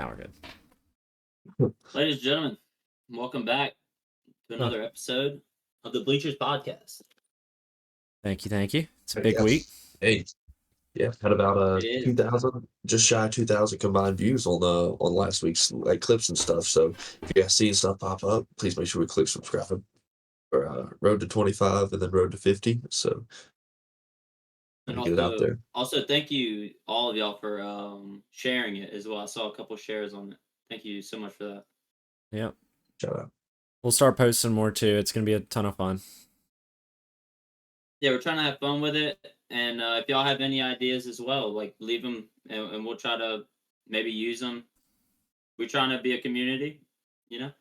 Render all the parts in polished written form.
Now we're good. Ladies and gentlemen, welcome back to Oh, another episode of the Bleachers Podcast. thank you. It's a big week. Hey, yeah, had about It is. 2,000, just shy of 2,000 combined views on last week's like clips and stuff. So if you guys see stuff pop up, please make sure we click subscribe. For road to 25 and then road to 50. So And get it out there. also, thank you all of y'all for sharing it as well. I saw a couple shares on it. Thank you so much for that. Yep. Shout out. We'll start posting more too. It's gonna be a ton of fun. Yeah, we're trying to have fun with it. And if y'all have any ideas as well, like leave them and we'll try to maybe use them. We're trying to be a community, you know?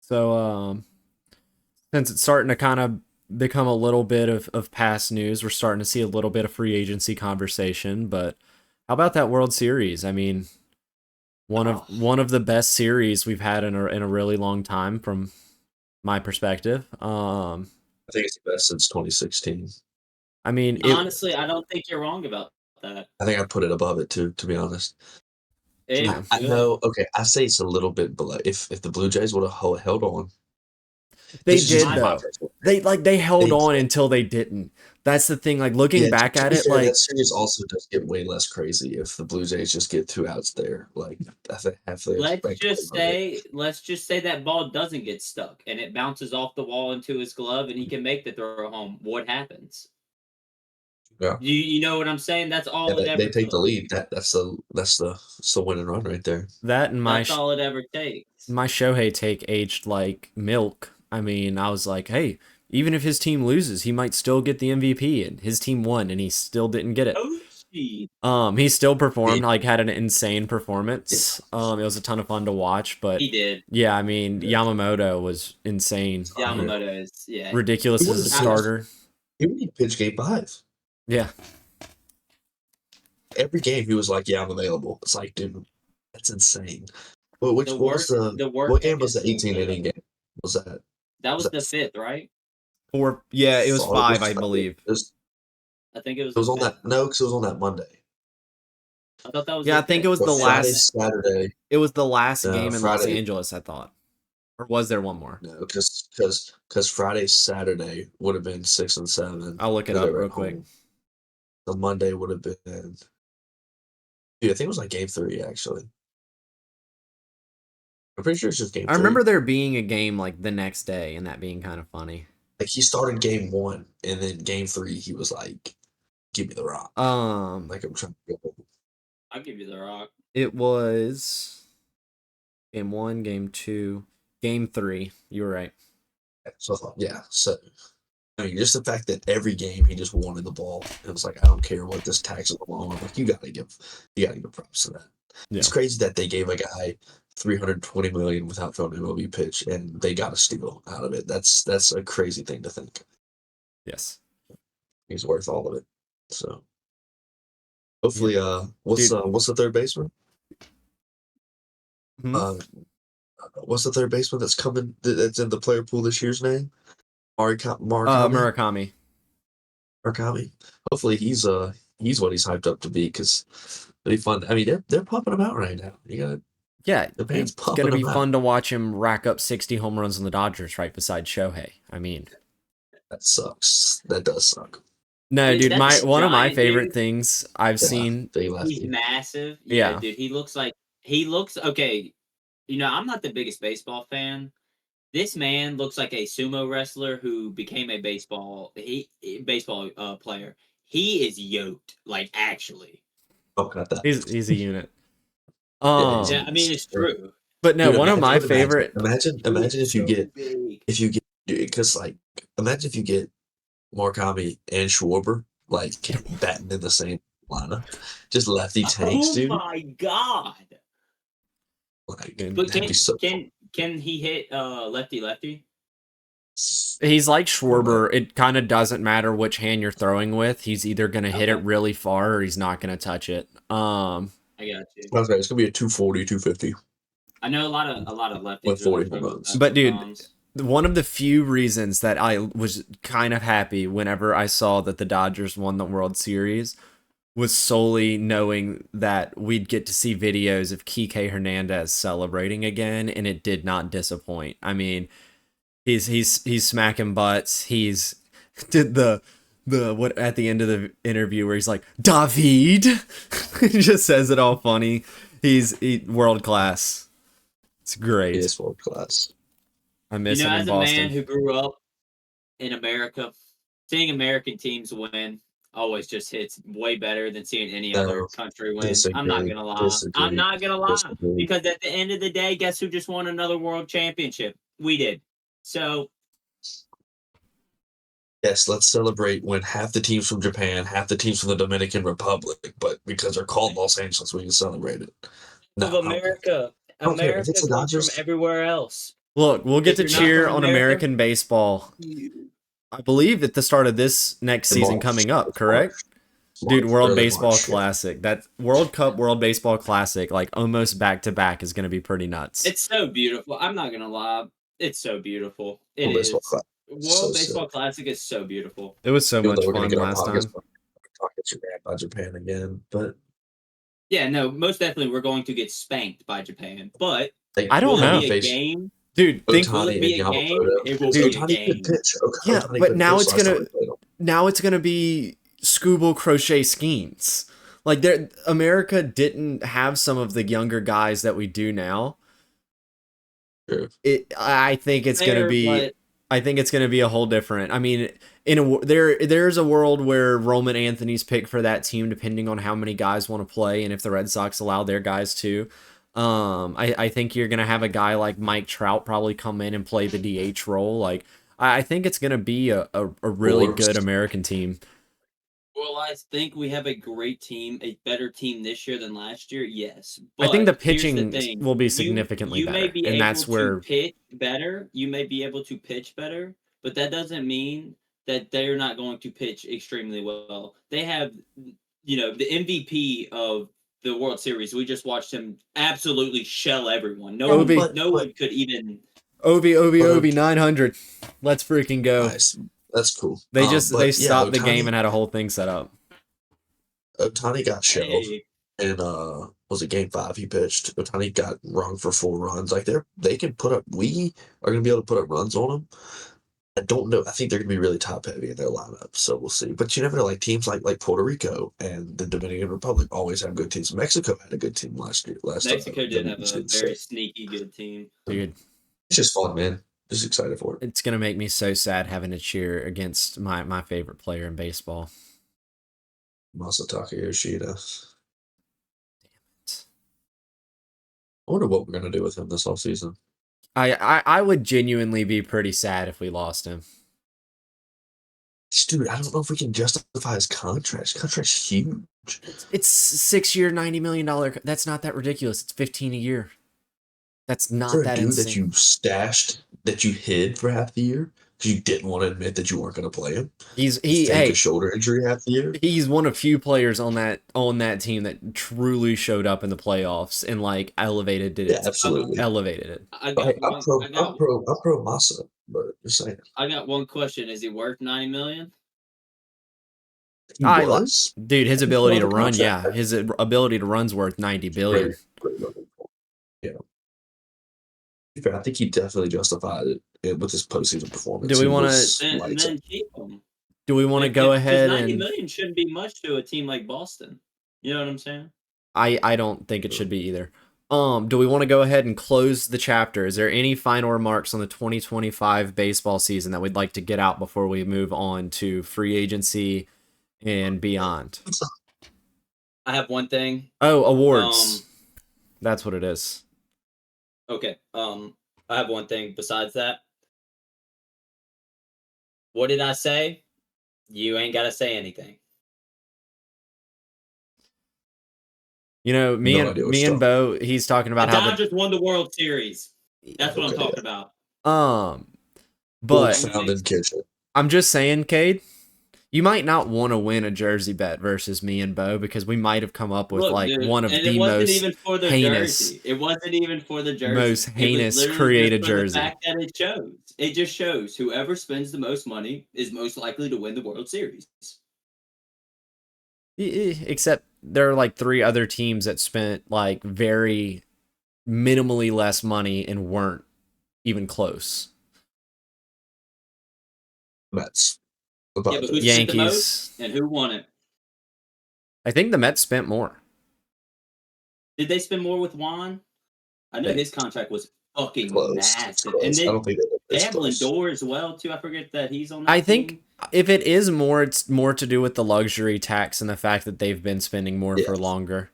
So since it's starting to kind of become a little bit of past news, we're starting to see a little bit of free agency conversation. But how about that World Series? I mean, one of the best series we've had in a really long time from my perspective. I think it's the best since 2016. I mean, honestly, I don't think you're wrong about that. I think I put it above it too, to be honest. Yeah. I know. Okay, I say it's a little bit below. If the Blue Jays would have held on, they did though. They held on until they didn't. That's the thing. Like looking back at it, like that series also does get way less crazy if the Blue Jays just get 2 outs there. Like I think half the let's just say that ball doesn't get stuck and it bounces off the wall into his glove and he can make the throw home. What happens? Yeah, you know what I'm saying? That's all it ever. They take the lead. That's the winning run right there. That's all it ever takes. My Shohei take aged like milk. I mean, I was like, hey, even if his team loses, he might still get the MVP, and his team won, and he still didn't get it. He still performed, like had an insane performance. It was a ton of fun to watch, but he did. Yeah, I mean, Yamamoto was insane. Yamamoto is ridiculous as a starter. He really pitched game 5. Yeah. Every game he was like, yeah, I'm available. It's like, dude, that's insane. Well, what game was the 18 inning game? Was that? That was the 5th, right? Yeah, it was 5, I believe. I think it was. It was on that. No, because it was on that Monday. I thought that was. Yeah, I think it was the last Saturday. It was the last game in Los Angeles, I thought. Or was there one more? No, because Friday, Saturday would have been 6 and 7. I'll look it up real quick. The Monday would have been. Dude, I think it was like game 3 actually. I'm pretty sure it's just game 3. I remember there being a game like the next day and that being kind of funny. Like he started game 1 and then game 3 he was like, "Give me the rock." Like I'm trying to go. I'll give you the rock. It was game 1, game 2, game 3. You were right. So yeah, so I mean, just the fact that every game he just wanted the ball. It was like, I don't care what this tax is along. Like you gotta give props to that. Yeah. It's crazy that they gave a guy $320 million without throwing an MLB pitch, and they got a steal out of it. That's a crazy thing to think. Yes, he's worth all of it. So hopefully, what's the third baseman? What's the third baseman that's coming? That's in the player pool this year's name? Murakami. Hopefully he's what he's hyped up to be, because it'll be fun. I mean, they're pumping him out right now. It's gonna be fun to watch him rack up 60 home runs on the Dodgers right beside Shohei. I mean, that sucks. That does suck. No, dude, one of my favorite things I've seen. He's massive. Yeah, dude, he looks okay. You know, I'm not the biggest baseball fan. This man looks like a sumo wrestler who became a baseball player. He is yoked, like actually. Oh, got that. He's a unit. I mean, it's true. But no, one of my favorite. Imagine if you get because like imagine if you get Murakami and Schwarber like batting in the same lineup, just lefty tanks, dude. Oh my god! Like, but can he hit lefty? He's like Schwarber. It kind of doesn't matter which hand you're throwing with. He's either gonna hit it really far or he's not gonna touch it. I got you. Okay, it's gonna be a 240, 250. I know a lot of lefties with 40 home runs. But dude, one of the few reasons that I was kind of happy whenever I saw that the Dodgers won the World Series was solely knowing that we'd get to see videos of Kike Hernandez celebrating again, and it did not disappoint. I mean, he's smacking butts. He's did the what at the end of the interview where he's like David. He just says it all funny. He's world class. It's great. He is world class. I miss him in as Boston. a man who grew up in America, seeing American teams win always just hits way better than seeing any other country win. I'm not gonna lie. I'm not gonna lie. Because at the end of the day, guess who just won another world championship? We did. So yes, let's celebrate when half the teams from Japan, half the teams from the Dominican Republic, but because they're called Los Angeles, we can celebrate it. of America. America comes from everywhere else. Look, we'll get to cheer on American baseball. I believe at the start of this next season coming up, correct? Dude, World Baseball Classic. That World Cup, World Baseball Classic, like almost back to back, is going to be pretty nuts. It's so beautiful. I'm not going to lie. It's so beautiful. It is. World Baseball Classic is so beautiful. It was so much fun last time. Talking by Japan again, but yeah, no, most definitely we're going to get spanked by Japan. But I don't know. Will it be a game? Dude, will it be a game? It will be a game. Yeah, but now it's gonna be Scooble Crochet Skeens. Like America didn't have some of the younger guys that we do now. Sure. I think it's gonna be a whole different. I mean, there's a world where Roman Anthony's picked for that team, depending on how many guys want to play, and if the Red Sox allow their guys to. I think you're gonna have a guy like Mike Trout probably come in and play the DH role. Like, I think it's gonna be a really good American team. Well, I think we have a great team, a better team this year than last year. Yes, but I think the pitching will be significantly better, and that's where pitch better. You may be able to pitch better, but that doesn't mean that they're not going to pitch extremely well. They have, the MVP of the World Series. We just watched him absolutely shell everyone. No one could even. Ovi 900. Let's freaking go. Nice. That's cool. They stopped the game and had a whole thing set up. Ohtani got shelled, and was it Game 5? He pitched. Ohtani got rung for 4 runs. Like they can put up. We are going to be able to put up runs on them. I don't know. I think they're going to be really top heavy in their lineup, so we'll see. But you never know. Like teams like Puerto Rico and the Dominican Republic always have good teams. Mexico had a good team last year. Mexico did have a very sneaky good team. Dude, it's just fun, man. Just excited for it. It's gonna make me so sad having to cheer against my favorite player in baseball, Masataka Yoshida. Damn it! I wonder what we're gonna do with him this offseason. I would genuinely be pretty sad if we lost him. Dude, I don't know if we can justify his contract. His contract's huge. It's 6-year, $90 million. That's not that ridiculous. It's 15 a year. That's not that insane. That you stashed, that you hid for half the year because you didn't want to admit that you weren't going to play him. He a shoulder injury half the year. He's one of few players on that team that truly showed up in the playoffs and like elevated it. Yeah, absolutely elevated it. I'm pro Massa, but just saying. I got one question: is he worth $90 million? Dude, his ability to run, his ability to run's worth $90 billion. Great. Yeah. I think he definitely justified it with his postseason performance. Do we want to then keep him? Do we want to go ahead and $90 million shouldn't be much to a team like Boston. You know what I'm saying? I don't think it should be either. Do we want to go ahead and close the chapter? Is there any final remarks on the 2025 baseball season that we'd like to get out before we move on to free agency and beyond? I have one thing. Oh, awards. That's what it is. Okay. I have one thing besides that. What did I say? You ain't got to say anything. You know, me and Bo, he's talking about how the Dodgers won the World Series. That's what I'm talking about. But I'm just saying, Kade, you might not want to win a jersey bet versus me and Bo because we might have come up with one of the most heinous. It wasn't even for the jersey. Most heinous created jersey. The fact that it just shows whoever spends the most money is most likely to win the World Series. Except there are like 3 other teams that spent like very minimally less money and weren't even close. Mets. Yeah, but who spent the most and who won it? I think the Mets spent more. Did they spend more with Juan? I know his contract was fucking massive. Close. And I don't think they have Lindor as well, too. I forget that he's on that I team. think if it is more, it's more to do with the luxury tax and the fact that they've been spending more for longer.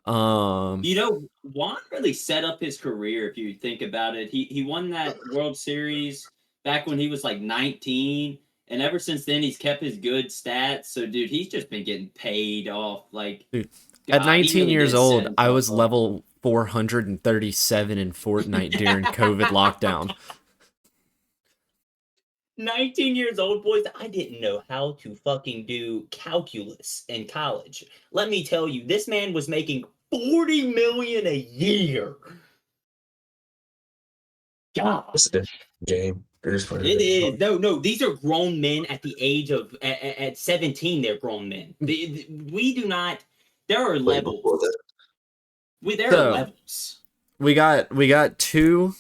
You know, Juan really set up his career if you think about it. He won that World Series back when he was like 19, and ever since then he's kept his good stats. So, dude, he's just been getting paid off. Like, dude, God, at 19 really years did set old, I himself was up. level 437 in Fortnite during COVID lockdown. 19 years old, boys. I didn't know how to fucking do calculus in college. Let me tell you, this man was making 40 million a year. God. It's a different game. It is. No. These are grown men at the age of at 17. They're grown men. We do not. There are levels. There are levels. We got 2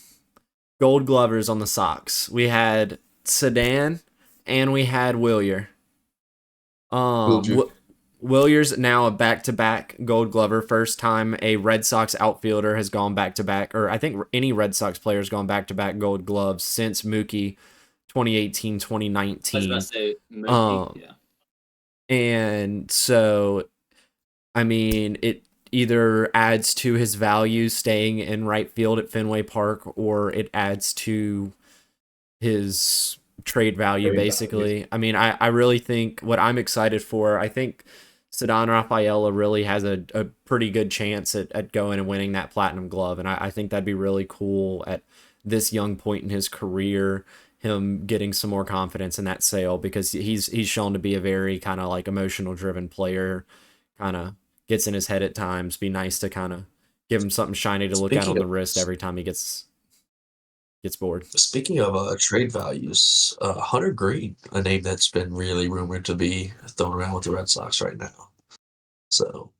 Gold Glovers on the Sox. We had Sedan and we had Willier. Willier's now a back-to-back Gold Glover. First time a Red Sox outfielder has gone back-to-back, or I think any Red Sox player has gone back-to-back Gold Gloves since Mookie 2018, 2019. I was about to say Mookie, yeah. And so, I mean, it either adds to his value staying in right field at Fenway Park, or it adds to his trade value, basically. I mean, I really think what I'm excited for, I think Ceddanne Rafaela really has a pretty good chance at going and winning that Platinum Glove. And I think that'd be really cool at this young point in his career, him getting some more confidence in that sale, because he's shown to be a very kind of like emotional driven player, kind of gets in his head at times. Be nice to kind of give him something shiny to look at on the wrist every time he gets bored. Speaking of trade values, Hunter Green, a name that's been really rumored to be thrown around with the Red Sox right now. So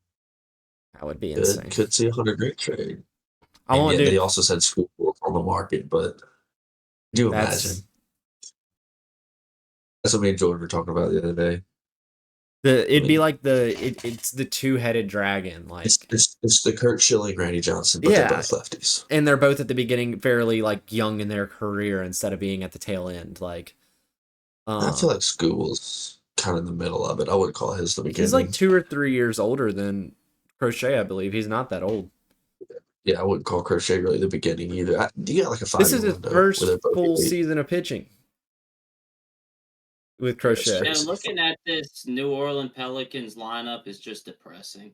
that would be insane. Could see a Hunter Green trade. They also said School on the market, but do you imagine? That's what me and Jordan were talking about the other day. It'd be like it's the 2-headed dragon, like it's the Kurt Schilling, Randy Johnson, but they're both lefties, and they're both at the beginning fairly like young in their career instead of being at the tail end. Like, I feel like School's kind of in the middle of it. I wouldn't call his the beginning. He's like 2 or 3 years older than Crochet, I believe. He's not that old. Yeah, I wouldn't call Crochet really the beginning either. You got like a 5-year window. This is his first full season of pitching with Crochet. Yeah, looking at this New Orleans Pelicans lineup is just depressing.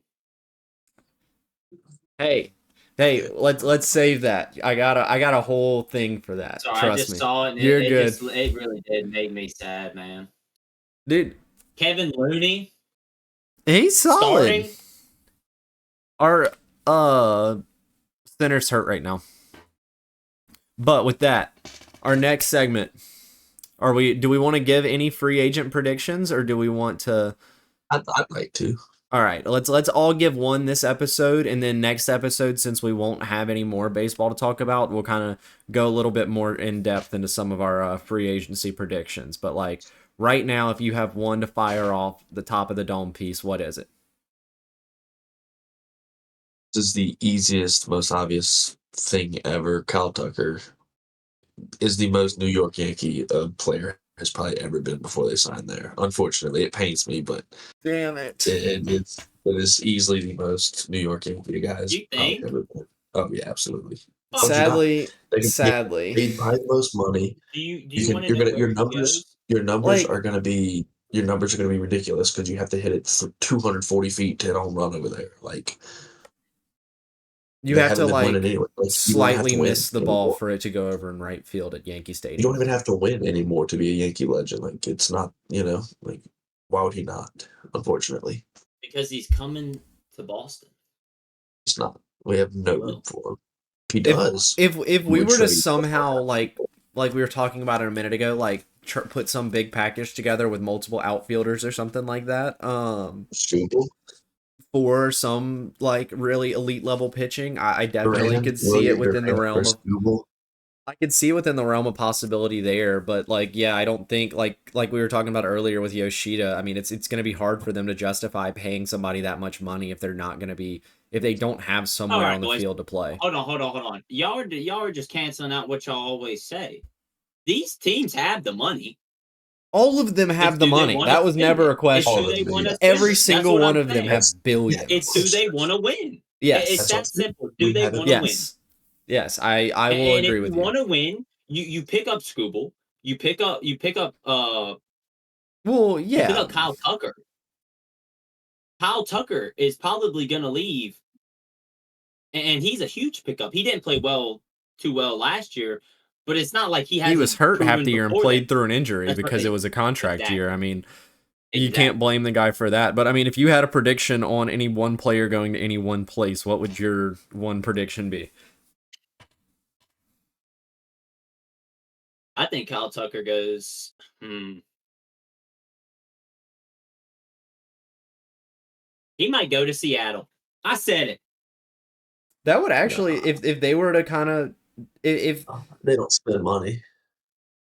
Hey, let's save that. I got a whole thing for that. Sorry, Trust I just me. saw it. And You're good. It really did make me sad, man. Dude, Kevin Looney. He's solid. Our center's hurt right now. But with that, our next segment. Do we want to give any free agent predictions, or do we want to? I'd like to. All right, let's all give one this episode, and then next episode, since we won't have any more baseball to talk about, we'll kind of go a little bit more in depth into some of our free agency predictions. But like right now, if you have one to fire off the top of the dome piece, what is it? This is the easiest, most obvious thing ever. Kyle Tucker is the most New York Yankee player has probably ever been before they signed there. Unfortunately, it pains me, but damn it, it is easily the most New York Yankee guys ever been. Oh yeah, absolutely. Sadly, they buy the most money. Your numbers are gonna be ridiculous because you have to hit it for 240 feet to hit a home run over there. Like. You have to slightly miss the ball for it to go over in right field at Yankee Stadium. You don't even have to win anymore to be a Yankee legend. Like it's not, like why would he not? Unfortunately, because he's coming to Boston. He's not. We have no room for him. He does. If we were to somehow like we were talking about it a minute ago, like put some big package together with multiple outfielders or something like that. Struble, For some like really elite level pitching, I definitely Duran, could see it William within the Duran for realm of. Struble. I could see within the realm of possibility there, but like, yeah, I don't think like we were talking about earlier with Yoshida. I mean, it's going to be hard for them to justify paying somebody that much money if they're not going to be if they don't have All somewhere right, on the boys. field to play. Hold on. Y'all are just canceling out what y'all always say. These teams have the money. All of them It's have the do they money. want to That was spend never it? a It's All do question. of they them, want to yeah. spend Every it? That's single what one I'm of them saying. have It's billions. do they want to win? It's Yes. that simple. Do We they haven't. want to win? Yes. Yes, I will And if agree you with you. want to win, you pick up Scooble. Well, You pick yeah. up Kyle Tucker. Kyle Tucker is probably going to leave, and he's a huge pickup. He didn't play too well last year, but it's not like he He was hasn't hurt half proven the year and before that. played through an injury That's because it right. was a contract year. I Exactly. mean, you can't blame the guy for that. But I mean, if you had a prediction on any one player going to any one place, what would your one prediction be? I think Kyle Tucker goes. He might go to Seattle. I said it. That would actually, No, if they were to kind of, if they don't spend money.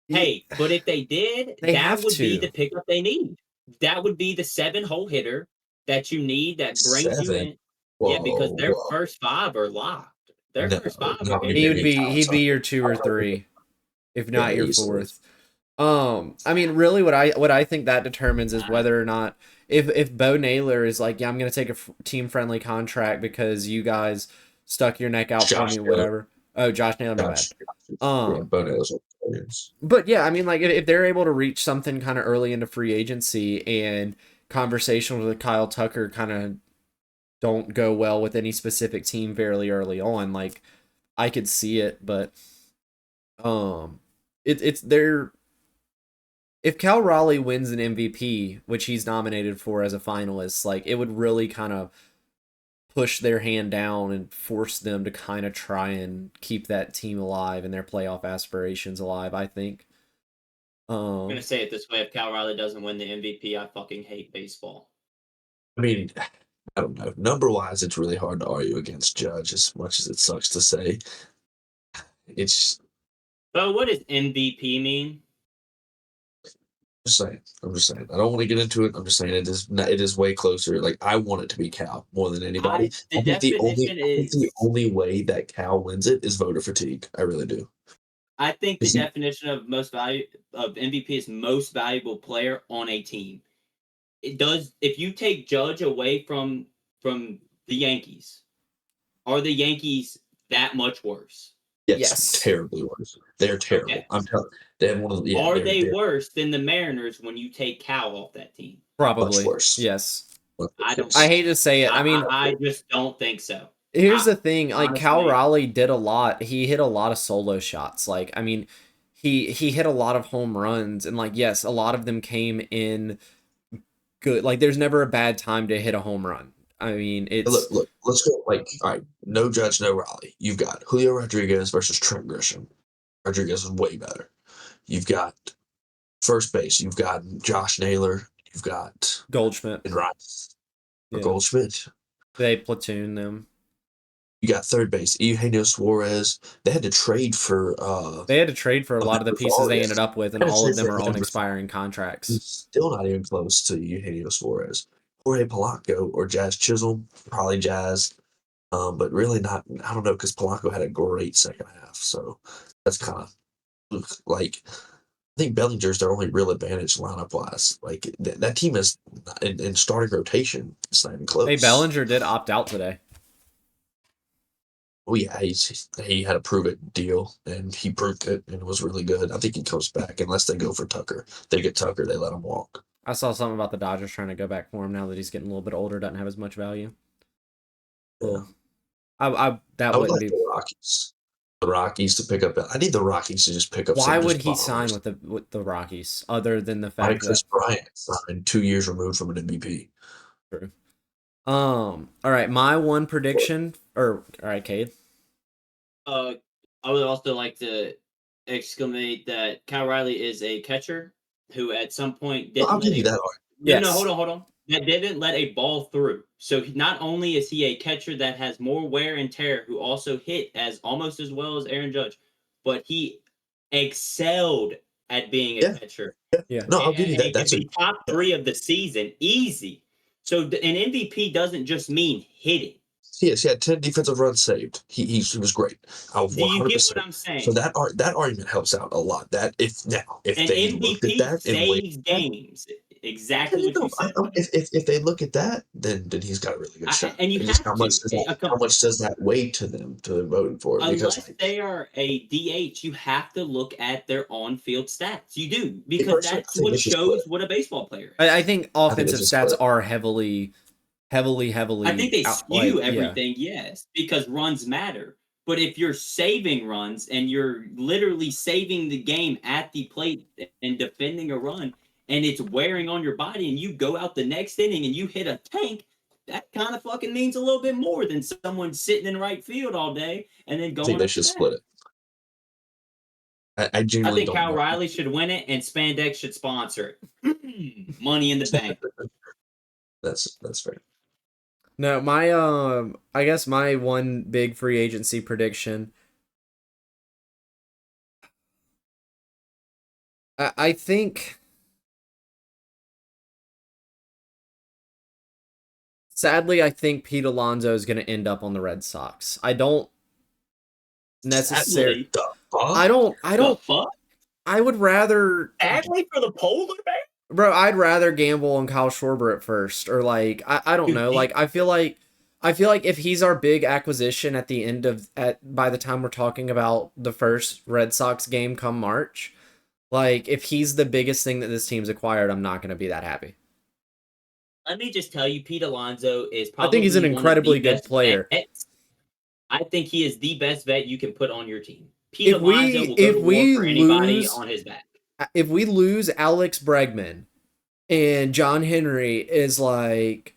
Hey, but if they did, they that have would be the to. pickup they need. That would be the 7-hole hitter that you need that brings you 7. in. Yeah, because Whoa, their whoa. first 5 are locked. Their No, first 5 are not when you're He hitters. would getting be Kyle he'd be your Tucker. 2 or 3, if Yeah, not your easily. fourth. I mean, really, what I think that determines is whether or not if Bo Naylor is like, yeah, I'm gonna take a team friendly contract because you guys stuck your neck out for Josh me, Taylor. whatever. Oh, Josh Naylor, my bad. Yeah, Um, Bono's players. but yeah, I mean, like if they're able to reach something kind of early into free agency and conversations with Kyle Tucker kind of don't go well with any specific team fairly early on, like I could see it, but it's they're if Cal Raleigh wins an MVP, which he's nominated for as a finalist, like it would really kind of push their hand down and force them to kind of try and keep that team alive and their playoff aspirations alive, I think. I'm gonna say it this way: if Cal Riley doesn't win the MVP, I fucking hate baseball. I mean, I don't know. Number wise, it's really hard to argue against Judge, as much as it sucks to say. It's But what does MVP mean? just saying. I'm just saying. I don't want to get into it. I'm just saying it is way closer. Like I want it to be Cal more than anybody. The definition I think the is. only way that Cal wins it is voter fatigue. I really do. I think the 'Cause he- definition of MVP is most valuable player on a team. It does. If you take Judge away from the Yankees, are the Yankees that much worse? yes, Yes. terribly worse. They're terrible. Okay. I'm telling. They have one of the. Yeah, Are they they're worse than the Mariners when you take Cal off that team? much Probably. worse. Yes. Much I don't. worse. I hate to say it. I mean, I just don't think so. here's the thing, like Cal Honestly, Raleigh did a lot. He hit a lot of solo shots. Like, I mean, he hit a lot of home runs and like yes, a lot of them came in good. Like there's never a bad time to hit a home run. I mean, it's Look. Let's go. Like, all right, no Judge, no Raleigh. You've got Julio Rodriguez versus Trent Grisham. Rodriguez is way better. You've got first base. You've got Josh Naylor. You've got Goldschmidt. Rice or Yeah. Goldschmidt. They platoon them. You got third base, Eugenio Suarez. They had to trade for They had to trade for a lot of the pieces they Arias. ended up with, and Had to all of trade them for are on him. expiring He's contracts. still not even close to Eugenio Suarez. Jorge Polanco or Jazz Chisholm, probably Jazz. But really not. I don't know because Polanco had a great second half, so that's kind of like I think Bellinger's their only real advantage lineup wise. Like that team is in starting rotation. It's not even Hey, close. Bellinger did opt out today. Oh yeah, he had a prove it deal and he proved it and it was really good. I think he comes back unless they go for Tucker. They get Tucker, they let him walk. I saw something about the Dodgers trying to go back for him now that he's getting a little bit older, doesn't have as much value. Yeah. I that I would wouldn't like be. the Rockies. The Rockies to pick up. I need the Rockies to just pick up Why some would just he sign bombers. with the Rockies other than the Why fact Chris that Bryant signed 2 years removed from an MVP? true. All right, my one prediction or all right, Cade. I would also like to exclamate that Cal Riley is a catcher who at some point Well, didn't I'll let give you a that. no, hold on. That didn't let a ball through. So not only is he a catcher that has more wear and tear, who also hit as almost as well as Aaron Judge, but he excelled at being a Yeah. catcher. Yeah. No, I'll give you that. And could That's a be top 3 of the season, easy. So an MVP doesn't just mean hitting. yes. He had 10 defensive runs saved. He was great. Do you get what 100%. I'm So saying? that argument helps out a lot. That if An they looked at MVP that and weighed saves that, games. yeah, Exactly what you no, said. if they look at that, then he's got a really good shot. And you And just have to. how much does that weigh to them to voting for it? Because Unless they are a DH, you have to look at their on-field stats. You do, me because personally, I that's think what it's a split. shows what a baseball player I is. think I think it's offensive a stats split. are heavily I think they out, skew yeah. everything, yes, because runs matter. But if you're saving runs and you're literally saving the game at the plate and defending a run, and it's wearing on your body, and you go out the next inning and you hit a tank, that kind of fucking means a little bit more than someone sitting in right field all day and then I think going they up to should bat. split it. I I genuinely think don't Kyle know. Riley should win it and Spandex should sponsor it. Money in the bank. That's fair. No, my I guess my one big free agency prediction. I think sadly I think Pete Alonso is going to end up on the Red Sox. I don't necessarily Sadly. I don't The fuck? I would rather Sadly for the polar bear? bro, I'd rather gamble on Kyle Schwarber at first, or like I don't know, like I feel like if he's our big acquisition at the end of by the time we're talking about the first Red Sox game come March, like if he's the biggest thing that this team's acquired, I'm not going to be that happy. Let me just tell you, Pete Alonso is I think he's an probably one of the incredibly good best player. vets. I think he is the best vet you can put on your team. Pete Alonso will go If to war we for anybody lose on his back. if we lose Alex Bregman and John Henry is like,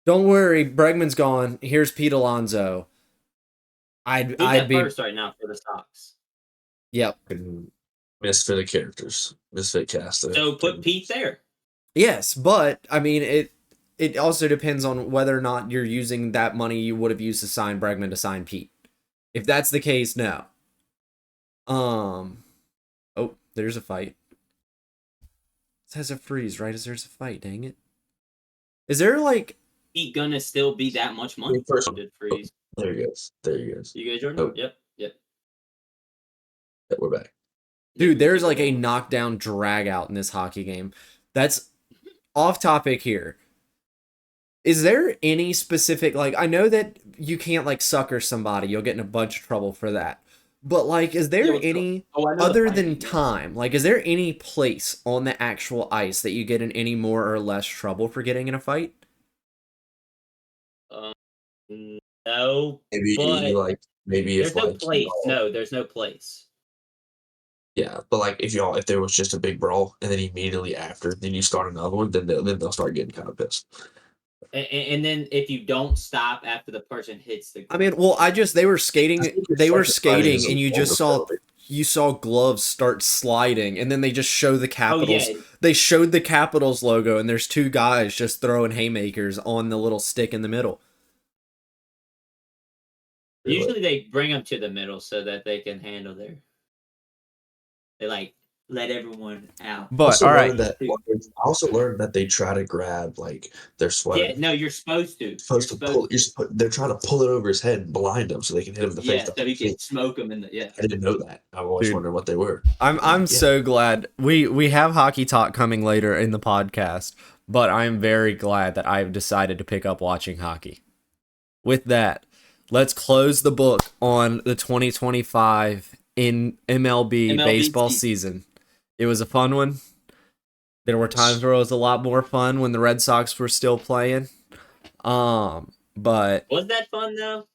don't worry, Bregman's gone. Here's Pete Alonso. Who's I'd at be first right now for the Sox? yep. Misfit of characters, misfit cast. So put Pete there. Yes, but I mean it also depends on whether or not you're using that money you would have used to sign Bregman to sign Pete. If that's the case, no. Oh, there's a fight. It says a freeze, right? As there's a fight, dang it. Is there like Pete gonna still be that much money? First, Did freeze. there he goes. There he goes. You guys, Jordan? Oh. Yep. Yeah, we're back. dude, there's like a knockdown drag out in this hockey game. That's off topic here. Is there any specific, like, I know that you can't like sucker somebody, you'll get in a bunch of trouble for that. But like, is there any other than time? Like, is there any place on the actual ice that you get in any more or less trouble for getting in a fight? No. Maybe but maybe if there's no like place. No, there's no place. yeah, but like if there was just a big brawl and then immediately after then you start another one, then they'll start getting kind of pissed. And then if you don't stop after the person hits the ground. I mean, well, they were skating, and you saw gloves start sliding, and then they just show the Capitals. Oh, yeah. They showed the Capitals logo, and there's two guys just throwing haymakers on the little stick in the middle. Usually they bring them to the middle so that they can handle they like let everyone out. But all right, I also learned that they try to grab like their sweater. Yeah, no, you're supposed to. They're trying to pull it over his head and blind him so they can hit him in the face. Yeah, so he can smoke him in the I didn't know that. I always wondered what they were. I'm so glad we have hockey talk coming later in the podcast, but I'm very glad that I've decided to pick up watching hockey. With that, let's close the book on the 2025 in MLB baseball season. It was a fun one. There were times where it was a lot more fun when the Red Sox were still playing. But was that fun though?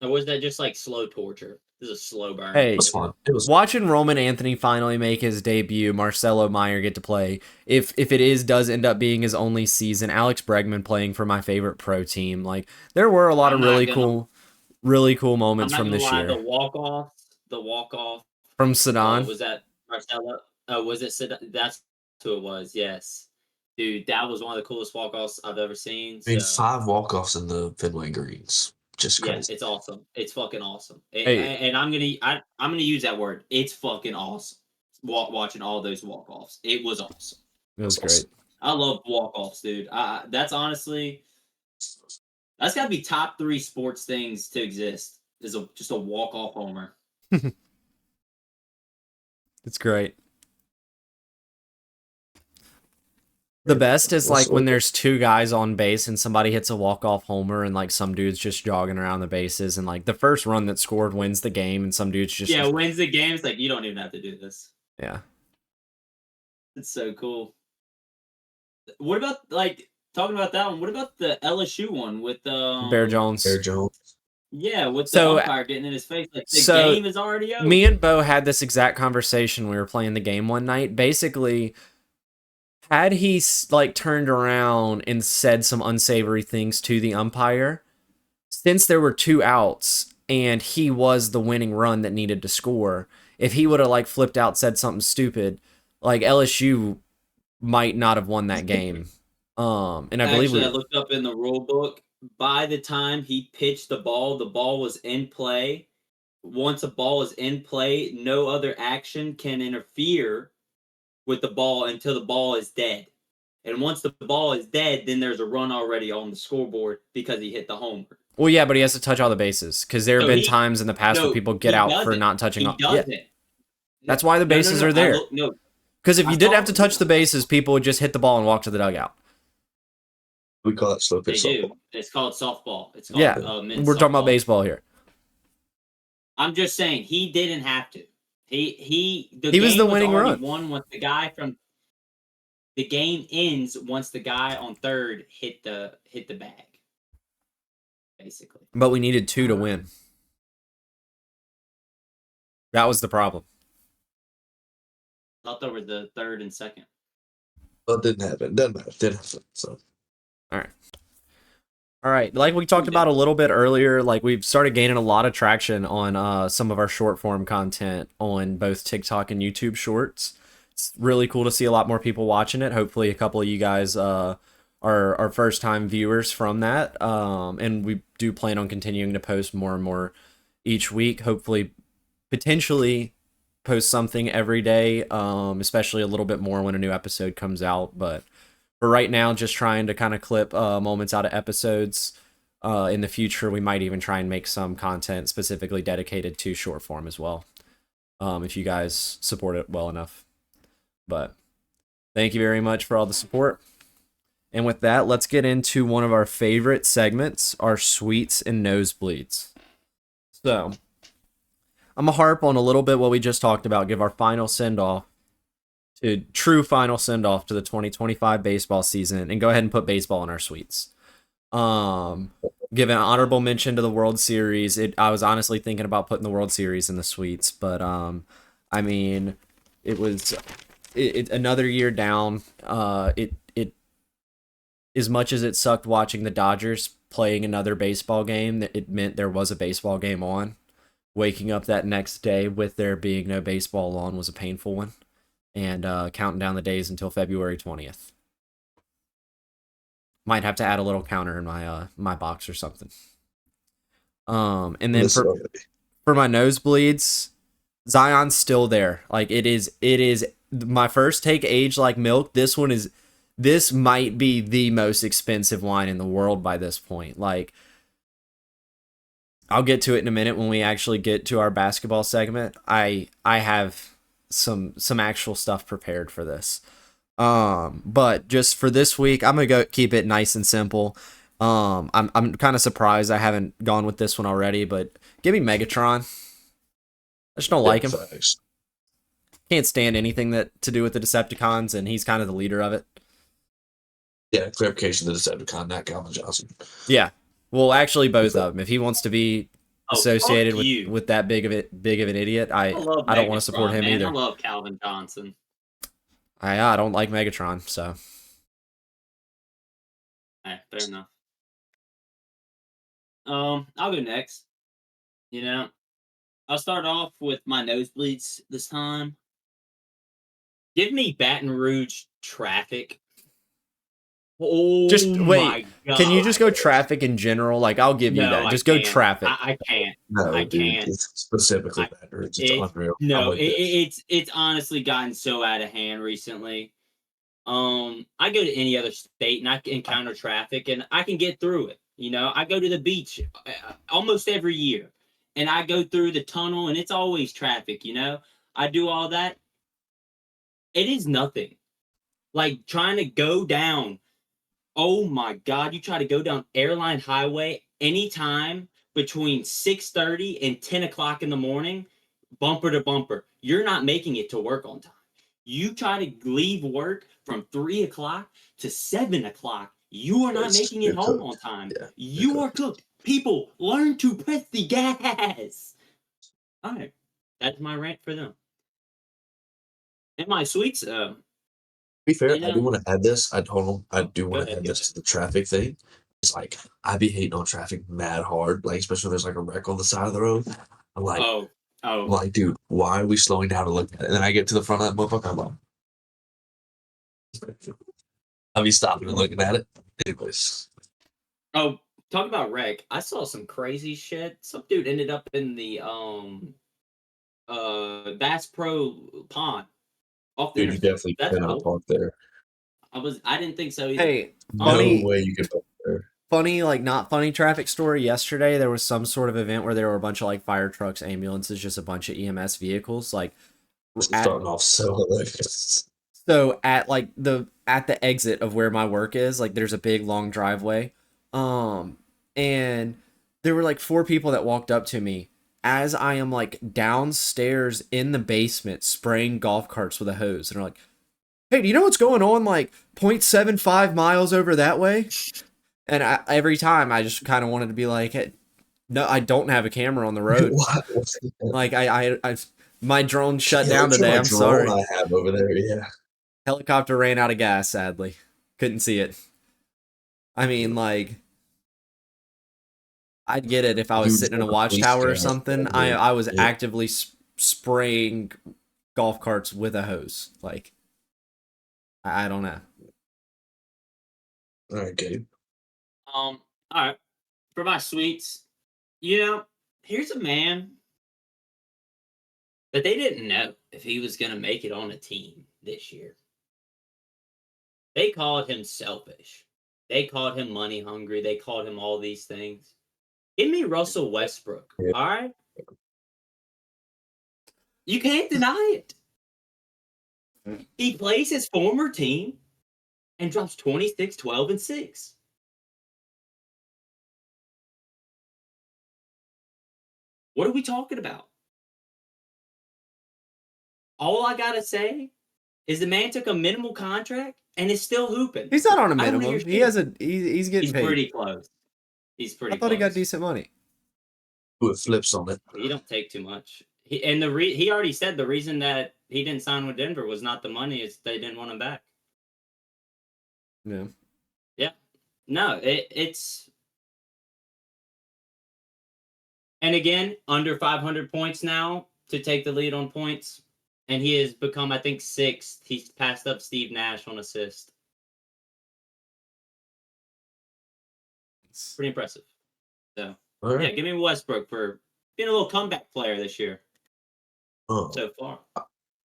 Or was that just like slow torture? This is a slow burn. Hey, it was fun. It was watching Roman Anthony finally make his debut, Marcelo Meyer get to play. If it does end up being his only season, Alex Bregman playing for my favorite pro team. Like there were a lot of really cool moments from this year. The walk off from Sedan. was that Marcelo? Oh, was it? That's who it was. Yes, dude, that was one of the coolest walk-offs I've ever seen. I mean, So 5 walk-offs in the Fenway Greens. Just yeah, crazy. it's awesome. It's fucking awesome. Hey, And I'm gonna use that word. It's fucking awesome. Watching all those walk-offs, it was awesome. it was That's great. awesome. I love walk-offs, dude. That's honestly that's got to be top 3 sports things to exist. Is just a walk-off homer. It's great. The best is like when there's 2 guys on base and somebody hits a walk-off homer and like some dude's just jogging around the bases and like the first run that scored wins the game and some dude's just Yeah, wins the game. It's like you don't even have to do this. yeah. It's so cool. What about like talking about that one? What about the LSU one with Bear Jones. Bear Jones. Yeah, with the So umpire getting in his face, like the so game is already over. me and Bo had this exact conversation when we were playing the game one night. Basically, had he like turned around and said some unsavory things to the umpire, since there were 2 outs and he was the winning run that needed to score, if he would have like flipped out, said something stupid, like LSU might not have won that game. And I believe Actually, I looked up in the rule book. By the time he pitched the ball was in play. Once a ball is in play, no other action can interfere with the ball until the ball is dead. And once the ball is dead, then there's a run already on the scoreboard because he hit the homer. well, yeah, but he has to touch all the bases because there have So been times in the past where no, people get he out for doesn't. not touching He all. Yeah, doesn't. that's why the bases are I there. look no. Because if I you didn't saw have to touch the bases, people would just hit the ball and walk to the dugout. We call it slow They pitch do. softball. It's called softball. It's Yeah, called men's we're talking about softball. baseball here. I'm just saying he didn't have to. He was the game winning already run. won once the game ends once the guy on third hit the bag. Basically. But we needed 2 to win. That was the problem. I thought there was the third and second. Well, it didn't happen. Doesn't matter. It didn't happen. So All right, like we talked about a little bit earlier, like we've started gaining a lot of traction on some of our short form content on both TikTok and YouTube Shorts. It's really cool to see a lot more people watching it. Hopefully, a couple of you guys are first time viewers from that, and we do plan on continuing to post more and more each week. Hopefully, potentially post something every day, especially a little bit more when a new episode comes out, but. For right now, just trying to kind of clip moments out of episodes. In the future, we might even try and make some content specifically dedicated to short form as well, if you guys support it well enough. But thank you very much for all the support. And with that, let's get into one of our favorite segments, our sweets and nosebleeds. So I'm going to harp on a little bit what we just talked about, give our final send-off. True final send off to the 2025 baseball season, and go ahead and put baseball in our suites. Give an honorable mention to the World Series. I was honestly thinking about putting the World Series in the suites, but I mean, it was another year down. It as much as it sucked watching the Dodgers playing another baseball game, that it meant there was a baseball game on. Waking up that next day with there being no baseball on was a painful one. And counting down the days until February 20th. Might have to add a little counter in my box or something. And then for my nosebleeds, Zion's still there. Like it is my first take age like milk. This might be the most expensive wine in the world by this point. Like I'll get to it in a minute when we actually get to our basketball segment. I have some actual stuff prepared for this. But just for this week, I'm gonna go keep it nice and simple. I'm kind of surprised I haven't gone with this one already, but give me Megatron. I just don't like him. Can't stand anything that to do with the Decepticons, and he's kind of the leader of it. Yeah, clarification: the Decepticon, not Calvin Johnson. Yeah, well, actually, both of them. If he wants to be associated with that big of an idiot, I don't want to support him either. I love Calvin Johnson. I don't like Megatron, so. All right, fair enough. I'll go next. I'll start off with my nosebleeds this time. Give me Baton Rouge traffic. Oh Just my wait. god! Can you just go traffic in general? Like, I'll give you No, that. I Just go can't. traffic. I can't. No, I dude, can't. it's specifically Baton Rouge. It's It unreal. I'm no, with this. it's honestly gotten so out of hand recently. I go to any other state and I can encounter traffic and I can get through it. I go to the beach almost every year, and I go through the tunnel and it's always traffic. I do all that. It is nothing. Like trying to go down. Oh my God! You try to go down Airline Highway anytime between 6:30 and 10 o'clock in the morning, bumper to bumper. You're not making it to work on time. You try to leave work from 3 o'clock to 7 o'clock. You are not making it You're home on cooked. time. Yeah, you're You are cooked. cooked. People, learn to press the gas. All right, that's my rant for them. And my sweets, Be fair, you I do know, want to add this. I do go want to ahead, add go this ahead. to the traffic thing. It's like I be hating on traffic mad hard, like especially when there's like a wreck on the side of the road. I'm like, Oh, I'm oh, like, dude, why are we slowing down to look at it? And then I get to the front of that motherfucker, I'm like, I'll be stopping and looking at it. Anyways, oh. Talk about wreck. I saw some crazy shit. Some dude ended up in the Bass Pro Pond off the dude, you interstate. definitely That's cannot cool. park there. I didn't think so either. Hey, No funny, way you can park there. funny, like not funny traffic story. Yesterday, there was some sort of event where there were a bunch of like fire trucks, ambulances, just a bunch of EMS vehicles. Like, This is at starting off so hilarious. so at the exit of where my work is, like there's a big long driveway. And there were like four people that walked up to me as I am like downstairs in the basement spraying golf carts with a hose. And they're like, "Hey, do you know what's going on like 0.75 miles over that way?" And every time I just kind of wanted to be like, "Hey, no, I don't have a camera on the road. What? Like my drone shut Yeah, down look at today. my I'm drone sorry." I have over there. Yeah. Helicopter ran out of gas, sadly. Couldn't see it. I mean, like, I'd get it if I was You sitting in a want a police watchtower or gas something. down here. I was Yeah. actively spraying golf carts with a hose. Like, I don't know. All right, Gabe. All right. For my sweets, here's a man that they didn't know if he was gonna make it on a team this year. They called him selfish. They called him money hungry. They called him all these things. Give me Russell Westbrook. Yeah. All right. You can't deny it. He plays his former team and drops 26, 12, and 6. What are we talking about? All I gotta say is the man took a minimal contract and is still hooping. He's not on a I don't hear minimum. He shit. has he's getting He's paid. pretty close. He's I pretty thought he got close. decent money. Put flips on it. He don't take too much. He already said the reason that he didn't sign with Denver was not the money; is they didn't want him back. Yeah. Yeah, no, it's and again under 500 points now to take the lead on points, and he has become I think sixth. He's passed up Steve Nash on assist. Pretty impressive. So All right. yeah, give me Westbrook for being a little comeback player this year Oh, so far.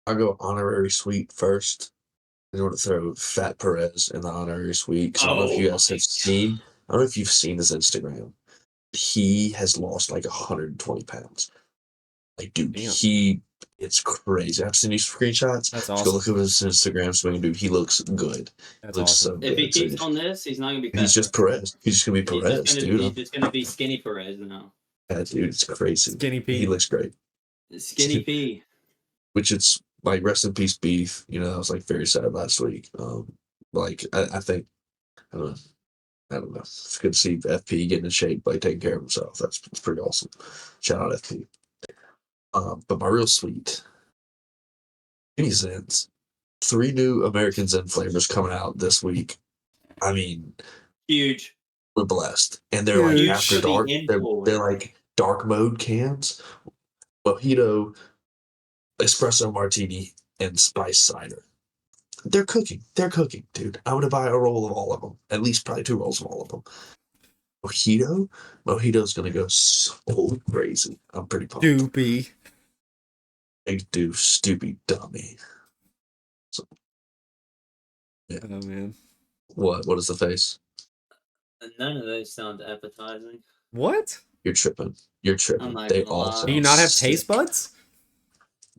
I'll go honorary suite first. In order to throw Fat Perez in the honorary suite. Because I don't know if Oh you my guys have seen. I don't know if you've seen his Instagram. He has lost like 120 pounds. Like, dude, Damn. it's crazy. I've seen these screenshots. That's Just go look awesome. at his Instagram swing, dude. He looks good. That's Looks awesome. so If he good. So keeps on this, he's not gonna be he's Fat just Perez. Perez. He's just gonna be Perez, He's dude. just gonna be skinny Perez now. Yeah, dude, it's crazy. Skinny He Pete. looks great. Skinny P. Which it's like rest in peace beef. That was like very sad last week. Like I think I don't know. I don't know. It's good to see FP getting in shape, like taking care of himself. That's pretty awesome. Shout out FP. But my real sweet, any sense. 3 new American Zen flavors coming out this week. I mean, Huge. we're blessed, and they're like Huge. after For the dark. They're influence. like dark mode cans, mojito, espresso martini, and spice cider. They're cooking. They're cooking, dude. I'm gonna buy a roll of all of them. At least probably 2 rolls of all of them. Mojito's gonna go so crazy. I'm pretty pumped. Doopy. Big dude, stupid dummy. So, yeah. Oh man. What? What is the face? None of those sound appetizing. What? You're tripping. You're tripping. I'm not They gonna all lie. sound Do you not have sick. taste buds?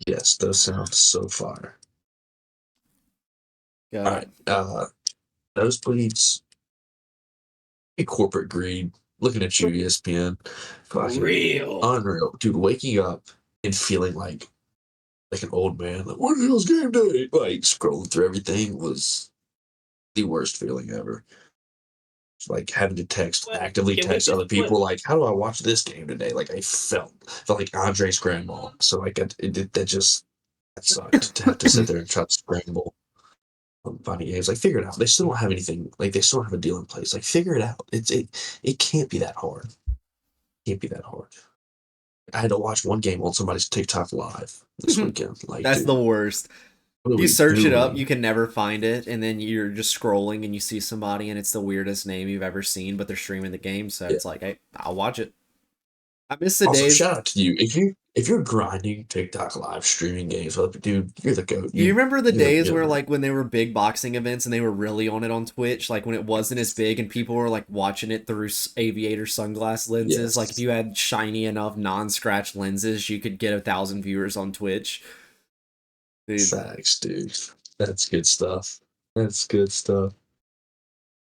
Yes, those sound so fire. Got All right. Nosebleeds. Hey, corporate greed. Looking at you, ESPN. Fucking Real. unreal. Dude, waking up and feeling like an old man. Like, what the hell's game day? Like, scrolling through everything was the worst feeling ever. Like having to actively Can we text just other people, like, how do I watch this game today? Like, I felt like Andre's grandma. So, like, that sucked to have to sit there and try to scramble on finding games. Like, figure it out. They still don't have anything. Like, they still don't have a deal in place. Like, figure it out. It can't be that hard. It can't be that hard. I had to watch one game on somebody's TikTok live this weekend. Like, That's dude, the worst. what are You we search it up, doing? you can never find it, and then you're just scrolling and you see somebody and it's the weirdest name you've ever seen, but they're streaming the game, so Yeah. it's like, hey, I'll watch it. I miss the Also, days. shout out to you. If you're grinding TikTok live streaming games, well, dude, you're the goat. Do you remember the days you're where, like, when they were big boxing events and they were really on it on Twitch, like when it wasn't as big and people were like watching it through aviator sunglass lenses? Yes. Like if you had shiny enough non-scratch lenses, you could get 1,000 viewers on Twitch. Dude. Facts, dude. That's good stuff. That's good stuff.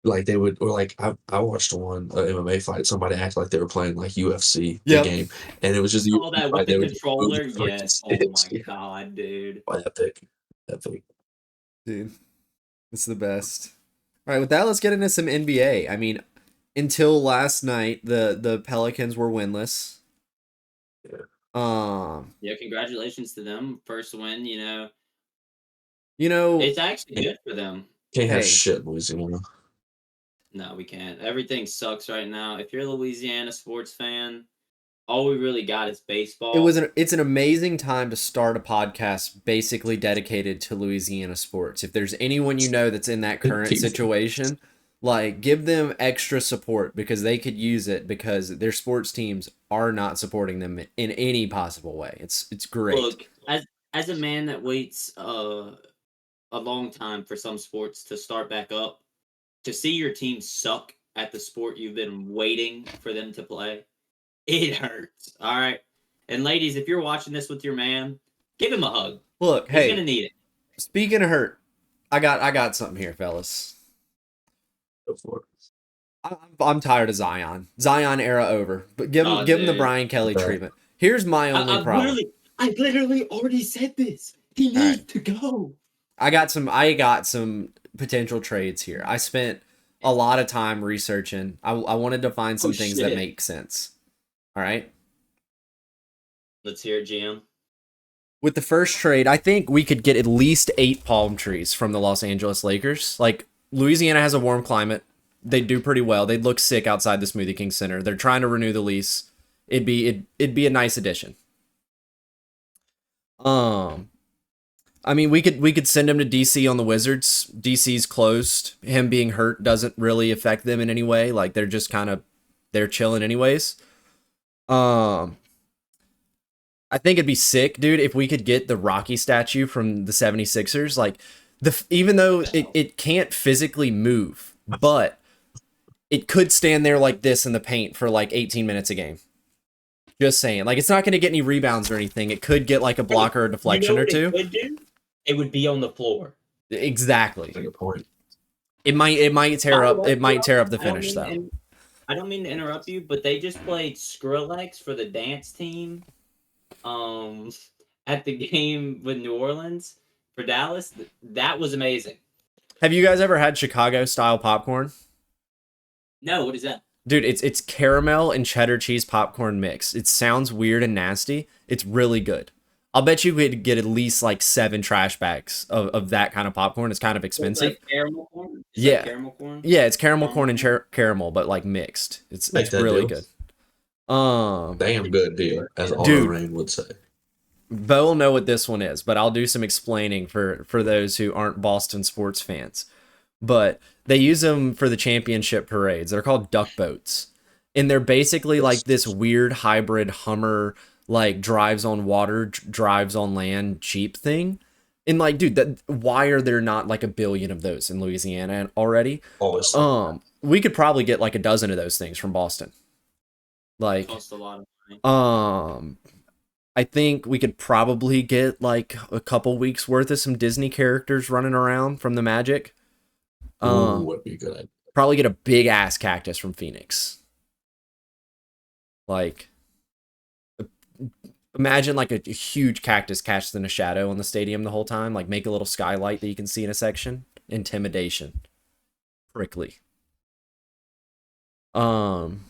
Like they would, or like I watched one MMA fight. Somebody acted like they were playing like UFC the Yep. game, and it was just the All that with fight. the They would just move controller, the fucking yes. Oh sticks. my god, dude. Epic, epic. Dude, it's the best. All right, with that, let's get into some NBA. I mean, until last night, the Pelicans were winless. Yeah, congratulations to them. First win, You it's actually good for them. Can't Hey. have shit in Louisiana. No, we can't. Everything sucks right now. If you're a Louisiana sports fan, all we really got is baseball. it's an amazing time to start a podcast basically dedicated to Louisiana sports. If there's anyone you know that's in that current People. situation, like give them extra support because they could use it because their sports teams are not supporting them in any possible way. It's great. Look, as a man that waits a long time for some sports to start back up, to see your team suck at the sport you've been waiting for them to play, it hurts. All right. And ladies, if you're watching this with your man, give him a hug. Look, He's hey, gonna need it. speaking of hurt, I got something here, fellas. Go for it. I'm tired of Zion. Zion era over. But give him the dude. Brian Kelly Okay. treatment. Here's my only problem. I literally already said this. He needs to go. I got some potential trades here. I spent a lot of time researching. I wanted to find some things that shit. make sense. All right. Let's hear it, GM. With the first trade, I think we could get at least 8 palm trees from the Los Angeles Lakers. Like Louisiana has a warm climate. They'd do pretty well. They'd look sick outside the Smoothie King Center. They're trying to renew the lease. It'd be a nice addition. I mean, we could send him to DC on the Wizards. DC's closed. Him being hurt doesn't really affect them in any way. Like they're just they're chilling anyways. I think it'd be sick, dude, if we could get the Rocky statue from the 76ers. Like even though it can't physically move, but it could stand there like this in the paint for like 18 minutes a game. Just saying. Like it's not going to get any rebounds or anything. It could get like a block or a deflection or two. It could do? It would be on the floor. Exactly. Take a point. It might tear up the finish though. I don't mean to interrupt you, but they just played Skrillex for the dance team at the game with New Orleans for Dallas. That was amazing. Have you guys ever had Chicago style popcorn? No, what is that? Dude, it's caramel and cheddar cheese popcorn mix. It sounds weird and nasty. It's really good. I'll bet you could get at least like 7 trash bags of that kind of popcorn. It's kind of expensive. Like caramel corn? Yeah. Caramel corn? Yeah, it's caramel corn and caramel, but like mixed. It's really good. Damn good deal, as Dude. Rain would say. Bo will know what this one is, but I'll do some explaining for those who aren't Boston sports fans. But they use them for the championship parades. They're called duck boats. And they're basically like this weird hybrid Hummer, like drives on water, drives on land Jeep thing. And like, dude, why are there not like a billion of those in Louisiana already? Always. We could probably get like a dozen of those things from Boston. Like, Cost a lot of money. I think we could probably get like a couple weeks worth of some Disney characters running around from the Magic. Would be good. Probably get a big ass cactus from Phoenix. Like, imagine like a huge cactus cast in a shadow on the stadium the whole time. Like, make a little skylight that you can see in a section. Intimidation. Prickly. Dude,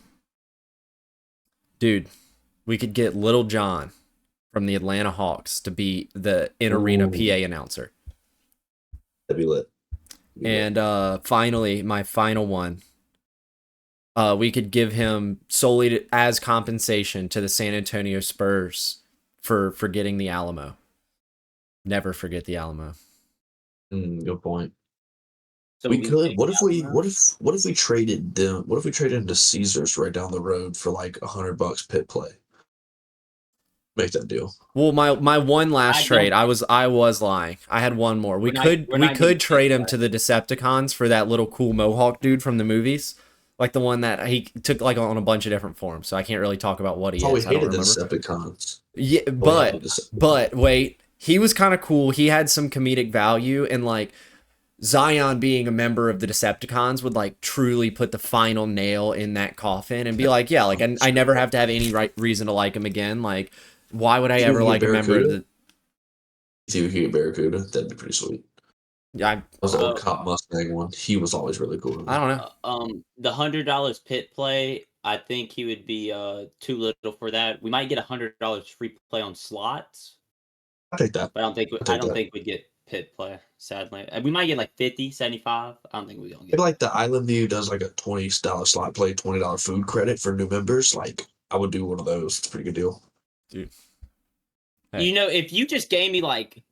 we could get Little John from the Atlanta Hawks to be the in-arena PA announcer. That'd be lit. And finally, my final one. We could give him solely as compensation to the San Antonio Spurs for forgetting the Alamo. Never forget the Alamo. Good point. So we could. What if we traded them? What if we traded into Caesars right down the road for like $100 pit play? Make that deal. Well, my one last trade, I was lying. I had one more. We could trade him to the Decepticons for that little cool Mohawk dude from the movies, like the one that he took like on a bunch of different forms. So I can't really talk about what he is. We hated the Decepticons. Yeah, but wait, he was kind of cool. He had some comedic value, and like Zion being a member of the Decepticons would like truly put the final nail in that coffin and be like, yeah, like I never have to have any reason to like him again. Like, why would I ever like a member of the? If you could get Barracuda, that'd be pretty sweet. Yeah, that was the old Cop Mustang one. He was always really cool. I don't know. The $100 pit play, I think he would be too little for that. We might get $100 free play on slots. I'll take that. But I don't think we'd get pit play, sadly. We might get like 50, 75. I don't think we're gonna get like the Island View does like a $20 slot play, $20 food credit for new members. Like I would do one of those. It's a pretty good deal. Dude. Hey. You know, if you just gave me like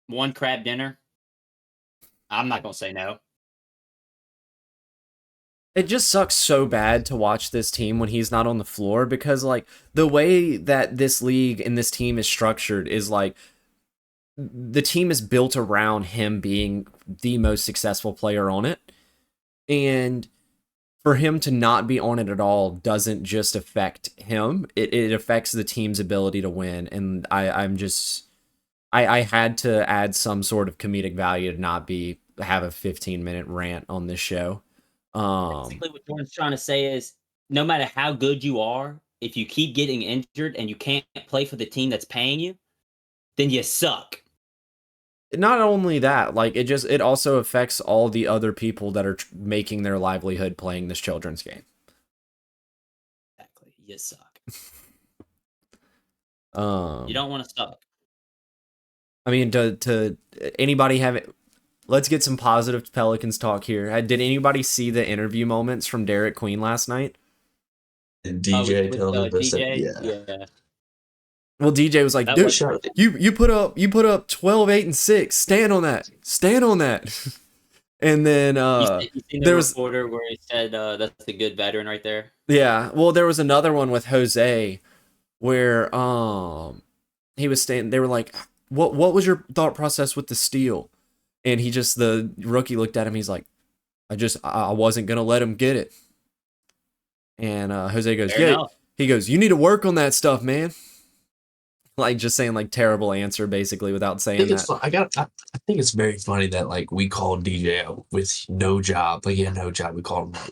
one crab dinner, I'm not gonna say no. It just sucks so bad to watch this team when he's not on the floor, because like the way that this league and this team is structured is like the team is built around him being the most successful player on it. And for him to not be on it at all doesn't just affect him. It affects the team's ability to win. And I had to add some sort of comedic value to not have a 15-minute rant on this show. Basically what Jordan's trying to say is no matter how good you are, if you keep getting injured and you can't play for the team that's paying you, then you suck. Not only that, like it also affects all the other people that are making their livelihood playing this children's game. Exactly. You suck. You don't want to suck. I mean, to anybody have it? Let's get some positive Pelicans talk here. Did anybody see the interview moments from Derek Queen last night? And DJ telling him yeah. Well, DJ was like, dude, you put up 12, 8, and 6. Stand on that. And then there was a reporter where he said that's a good veteran right there. Yeah. Well, there was another one with Jose where he was standing. They were like, what was your thought process with the steal? And the rookie looked at him. He's like, I wasn't gonna let him get it. And Jose goes, he goes, you need to work on that stuff, man. Like just saying like terrible answer basically without saying that. I think it's very funny that like we called DJ out with no job. Like he had no job. We called him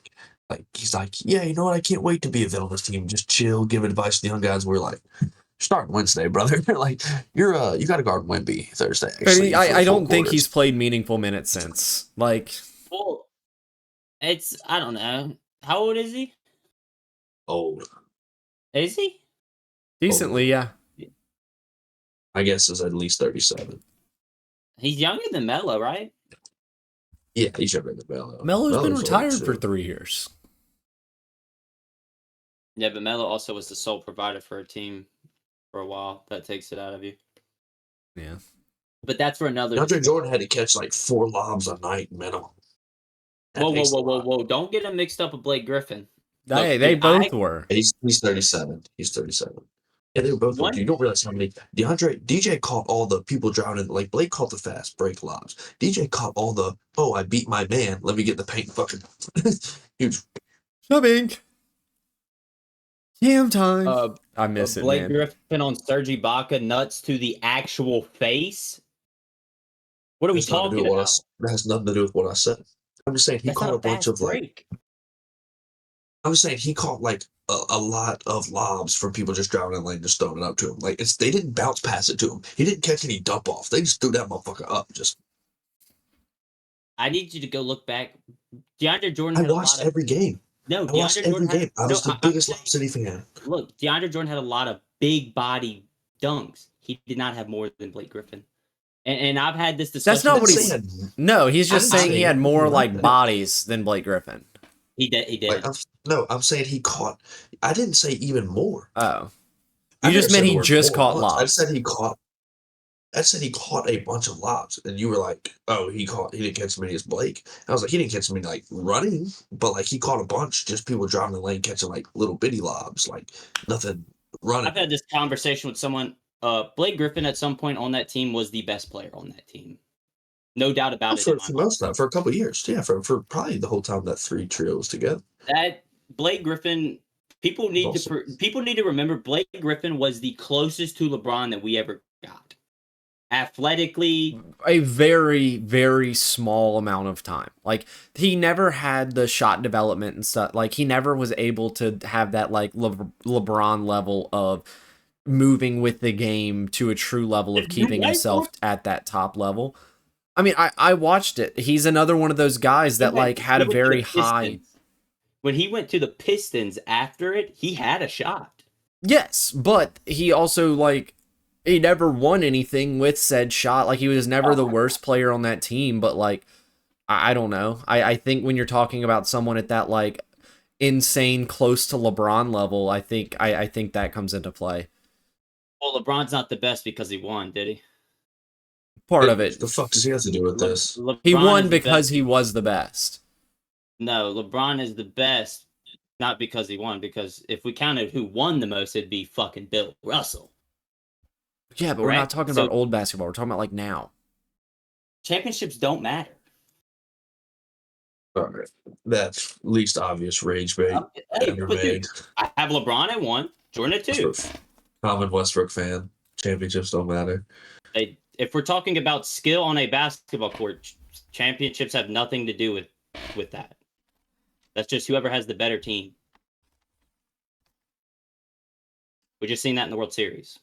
like he's like, yeah, you know what? I can't wait to be a villainous team. Just chill, give advice to the young guys. We're like, starting Wednesday, brother. They're like, you got to guard Wemby Thursday. Actually, I don't think he's played meaningful minutes since. Like, well, I don't know. How old is he? Old. Is he? Decently, yeah. I guess is at least 37. He's younger than Melo, right? Yeah, he's younger than Melo. Melo's been retired for 3 years. Yeah, but Melo also was the sole provider for a team for a while. That takes it out of you. Yeah. But that's for another. DeAndre Jordan had to catch like 4 lobs a night minimum. Whoa! Don't get him mixed up with Blake Griffin. Look, they both were. He's 37. He's 37. Yeah, they were both. You don't realize how many DJ caught all the people drowning. Like Blake caught the fast break lobs. DJ caught all the I beat my man. Let me get the paint fucking huge. Shoving. Damn time. I miss it, Blake man. Griffin on Serge Ibaka nuts to the actual face. What are we talking about? That has nothing to do with what I said. I'm just saying he caught a bunch of break. I'm saying he caught like a lot of lobs from people just drowning in the lane, just throwing it up to him. Like they didn't bounce pass it to him. He didn't catch any dump off. They just threw that motherfucker up. I need you to go look back. DeAndre Jordan. I watched every game. No, I watched every game. I was the biggest Lob City fan. Look, DeAndre Jordan had a lot of big body dunks. He did not have more than Blake Griffin. And I've had this discussion. That's not what he said. No, he's just saying he had more like bodies than Blake Griffin. He did. Like, I'm saying he caught. I didn't say even more. Oh, you just meant he just caught lobs. I said he caught a bunch of lobs, and you were like, "Oh, he didn't catch as many as Blake." And I was like, "He didn't catch as many like running, but like he caught a bunch. Just people driving the lane catching like little bitty lobs, like nothing running." I've had this conversation with someone. Blake Griffin at some point on that team was the best player on that team. No doubt about it. For most of that, for a couple of years. Yeah, for probably the whole time that 3 trio was together. That Blake Griffin, people need to remember Blake Griffin was the closest to LeBron that we ever got. Athletically, a very, very small amount of time. Like he never had the shot development and stuff. Like he never was able to have that like LeBron level of moving with the game to a true level of keeping himself at that top level. I mean, I watched it. He's another one of those guys that like had a very high. When he went to the Pistons after it, he had a shot. Yes, but he also like he never won anything with said shot. Like he was never the worst player on that team, but like I don't know. I think when you're talking about someone at that like insane close to LeBron level, I think that comes into play. Well, LeBron's not the best because he won, did he? Part of it. The fuck does he have to do with this? He won because he was the best. No, LeBron is the best, not because he won. Because if we counted who won the most, it'd be fucking Bill Russell. Yeah, but we're not talking about old basketball. We're talking about like now. Championships don't matter. All right, that's least obvious rage bait ever made. I have LeBron at 1, Jordan at 2. Common Westbrook fan. Championships don't matter. If we're talking about skill on a basketball court, championships have nothing to do with that. That's just whoever has the better team. We just seen that in the World Series.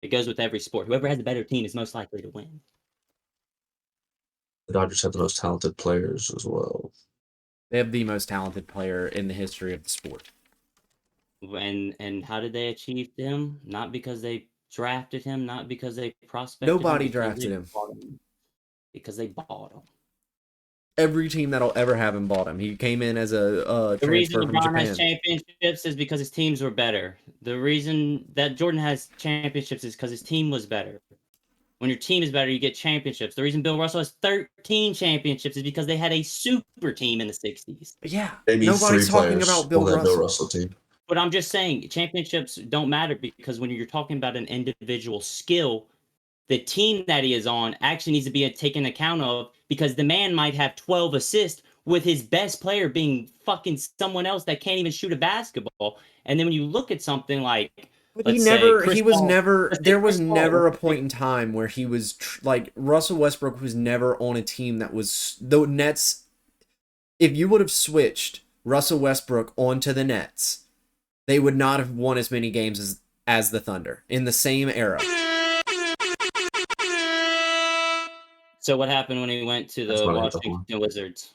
It goes with every sport. Whoever has the better team is most likely to win. The Dodgers have the most talented players as well. They have the most talented player in the history of the sport. And how did they achieve him? Not because they drafted him, not because they prospected Nobody drafted him. Because they bought him. Every team that'll ever have him bought him. He came in as a the reason transfer from LeBron Japan. has championships is because his teams were better. The reason that Jordan has championships is because his team was better. When your team is better, you get championships. The reason Bill Russell has 13 championships is because they had a super team in the 60s. Yeah, nobody's talking about Bill Russell team. But I'm just saying, championships don't matter because when you're talking about an individual skill, the team that he is on actually needs to be taken account of because the man might have 12 assists with his best player being fucking someone else that can't even shoot a basketball. And then when you look at something like, there was never a point in time where he was like Russell Westbrook was never on a team that was the Nets. If you would have switched Russell Westbrook onto the Nets, they would not have won as many games as the Thunder in the same era. So what happened when he went to the Washington Wizards?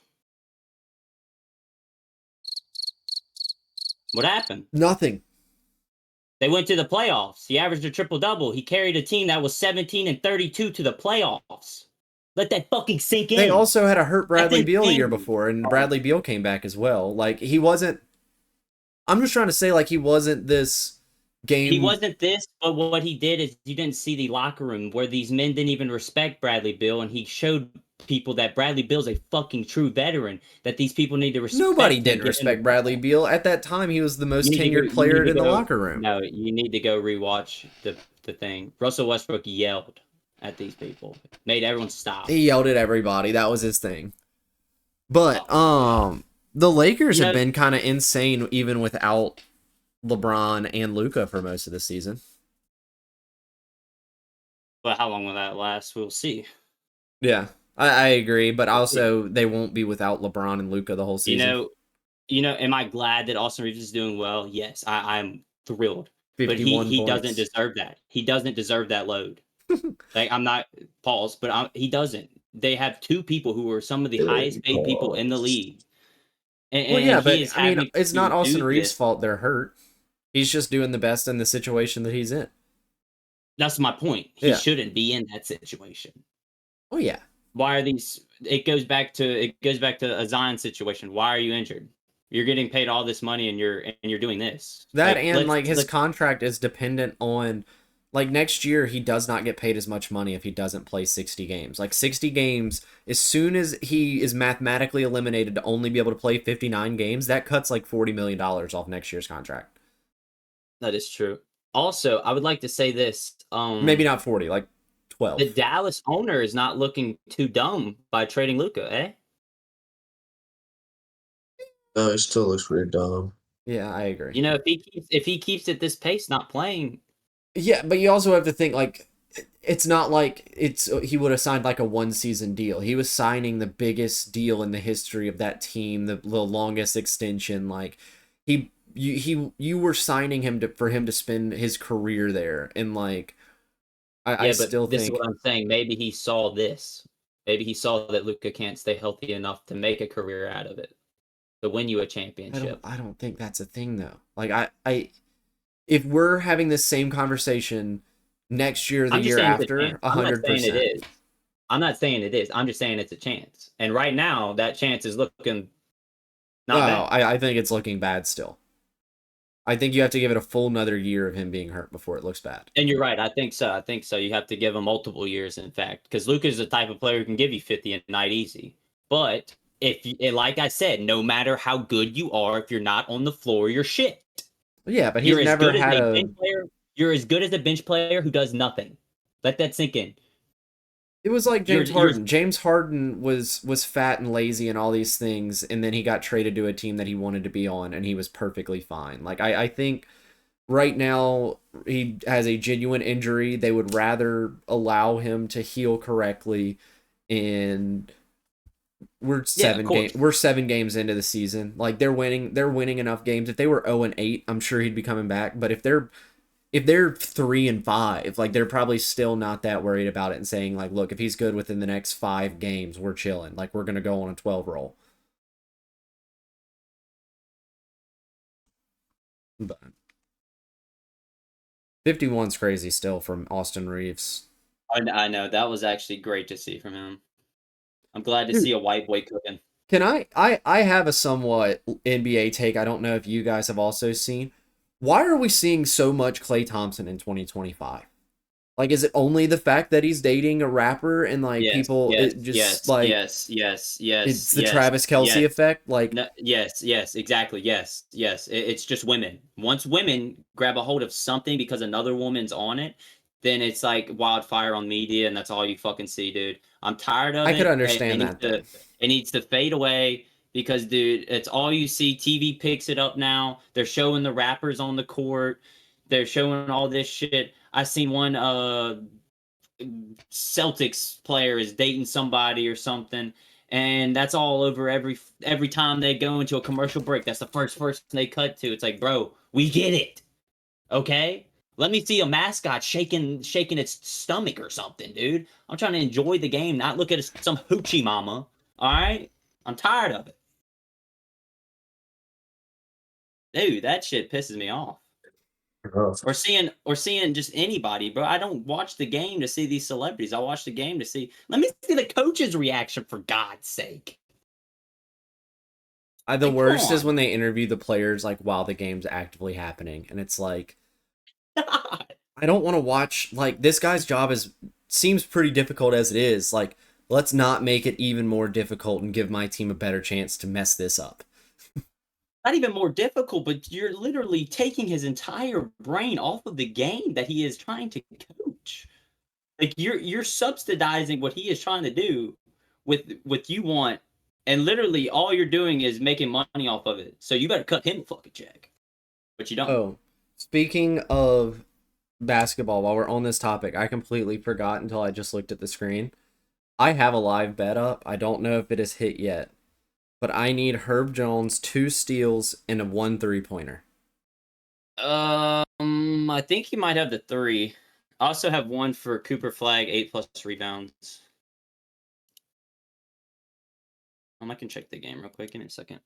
What happened? Nothing. They went to the playoffs. He averaged a triple-double. He carried a team that was 17-32 to the playoffs. Let that fucking sink in. They also had a hurt Bradley Beal the year before, and Bradley Beal came back as well. Like, he wasn't... I'm just trying to say, like, he wasn't this game. He wasn't this, but what he did is you didn't see the locker room where these men didn't even respect Bradley Beal, and he showed people that Bradley Beal's a fucking true veteran, that these people need to Nobody respect him, didn't give him the respect Bradley respect. Beal. At that time, he was the most You need to go. tenured You need player to in the go. locker room. No, you need to go rewatch the thing. Russell Westbrook yelled at these people, made everyone stop. He yelled at everybody. That was his thing. But Oh, the Lakers you have know, been kind of insane even without LeBron and Luka for most of the season. but how long will that last? We'll see. Yeah, I agree, but We'll see. also they won't be without LeBron and Luka the whole You season. know, am I glad that Austin Reeves is doing well? Yes, I'm thrilled. But 51 he doesn't points. deserve that. He doesn't deserve that load. Like I'm not pause, but he doesn't. They have two people who are some of the highest paid people in the league, Well, and yeah, he but is I mean, having it's not to Austin do Reeves' this. fault they're hurt. He's just doing the best in the situation that he's in. That's my point. He Yeah. shouldn't be in that situation. Oh yeah. Why are these? It goes back to a Zion situation. Why are you injured? You're getting paid all this money, and you're doing this. That Like and like his let's contract is dependent on like next year he does not get paid as much money if he doesn't play 60 games. Like 60 games, as soon as he is mathematically eliminated to only be able to play 59 games, that cuts like $40 million off next year's contract. That is true. Also, I would like to say this. Maybe not 40, like 12. The Dallas owner is not looking too dumb by trading Luka, eh? No, it still looks pretty dumb. Yeah, I agree. You know, if he keeps at this pace, not playing. Yeah, but you also have to think like it's not like he would have signed like a 1 season deal. He was signing the biggest deal in the history of that team, the longest extension. Like you were signing him for him to spend his career there, and like I Yeah, still but this is think what I'm saying. Maybe he saw this. Maybe he saw that Luka can't stay healthy enough to make a career out of it, to win you a championship. I don't think that's a thing though. Like I if we're having this same conversation next year, the I'm just year saying it's a after, chance. I'm not saying it 100%. is. I'm not saying it is. I'm just saying it's a chance. And right now, that chance is looking No, not bad. I think it's looking bad still. I think you have to give it a full another year of him being hurt before it looks bad. And you're right. I think so. I think so. You have to give him multiple years, in fact, because Luka is the type of player who can give you 50 a night easy. But like I said, no matter how good you are, if you're not on the floor, you're shit. Yeah, but he's You're as never good as had a a. bench player. You're as good as a bench player who does nothing. Let that sink in. It was like James You're Harden. James Harden was fat and lazy and all these things, and then he got traded to a team that he wanted to be on, and he was perfectly fine. Like I think right now he has a genuine injury. They would rather allow him to heal correctly, and we're yeah, of course. we're 7 games into the season. Like they're winning enough games. If they were 0-8, I'm sure he'd be coming back. But if they're 3-5, like they're probably still not that worried about it and saying like, look, if he's good within the next 5 games, we're chilling. Like we're gonna go on a 12 roll. But 51's crazy still from Austin Reeves. I know that was actually great to see from him. I'm glad to Dude, see a white boy cooking. can I have a somewhat NBA take. I don't know if you guys have also seen. Why are we seeing so much Klay Thompson in 2025? Like, is it only the fact that he's dating a rapper and like Yes, people yes, it just yes, like yes, yes, yes, it's the yes, Travis Kelsey yes. effect? Like, No, yes, yes, exactly. Yes, yes. It's just women. Once women grab a hold of something because another woman's on it, then it's like wildfire on media, and that's all you fucking see, dude. I'm tired of I could it. understand that then. It needs to fade away because, dude, it's all you see. TV picks it up now. They're showing the rappers on the court. They're showing all this shit. I seen one Celtics player is dating somebody or something, and that's all over every time they go into a commercial break. That's the first person they cut to. It's like, bro, we get it, okay? Let me see a mascot shaking its stomach or something, dude. I'm trying to enjoy the game, not look at some hoochie mama. All right, I'm tired of it, dude. That shit pisses me off. Or seeing just anybody, bro. I don't watch the game to see these celebrities. I watch the game to see. Let me see the coach's reaction, for God's sake. The Like, come worst is on. when they interview the players like while the game's actively happening, and it's like I don't want to watch like this guy's job is seems pretty difficult as it is. Like, let's not make it even more difficult and give my team a better chance to mess this up. Not even more difficult, but you're literally taking his entire brain off of the game that he is trying to coach. Like you're subsidizing what he is trying to do with what you want, and literally all you're doing is making money off of it. So you better cut him a fucking check, but you don't. Oh, speaking of basketball, while we're on this topic, I completely forgot until I just looked at the screen. I have a live bet up. I don't know if it has hit yet, but I need Herb Jones 2 steals and a 1 3-pointer. I think he might have the 3. I also have one for Cooper Flag, 8+ rebounds. I can check the game real quick. Give me a second.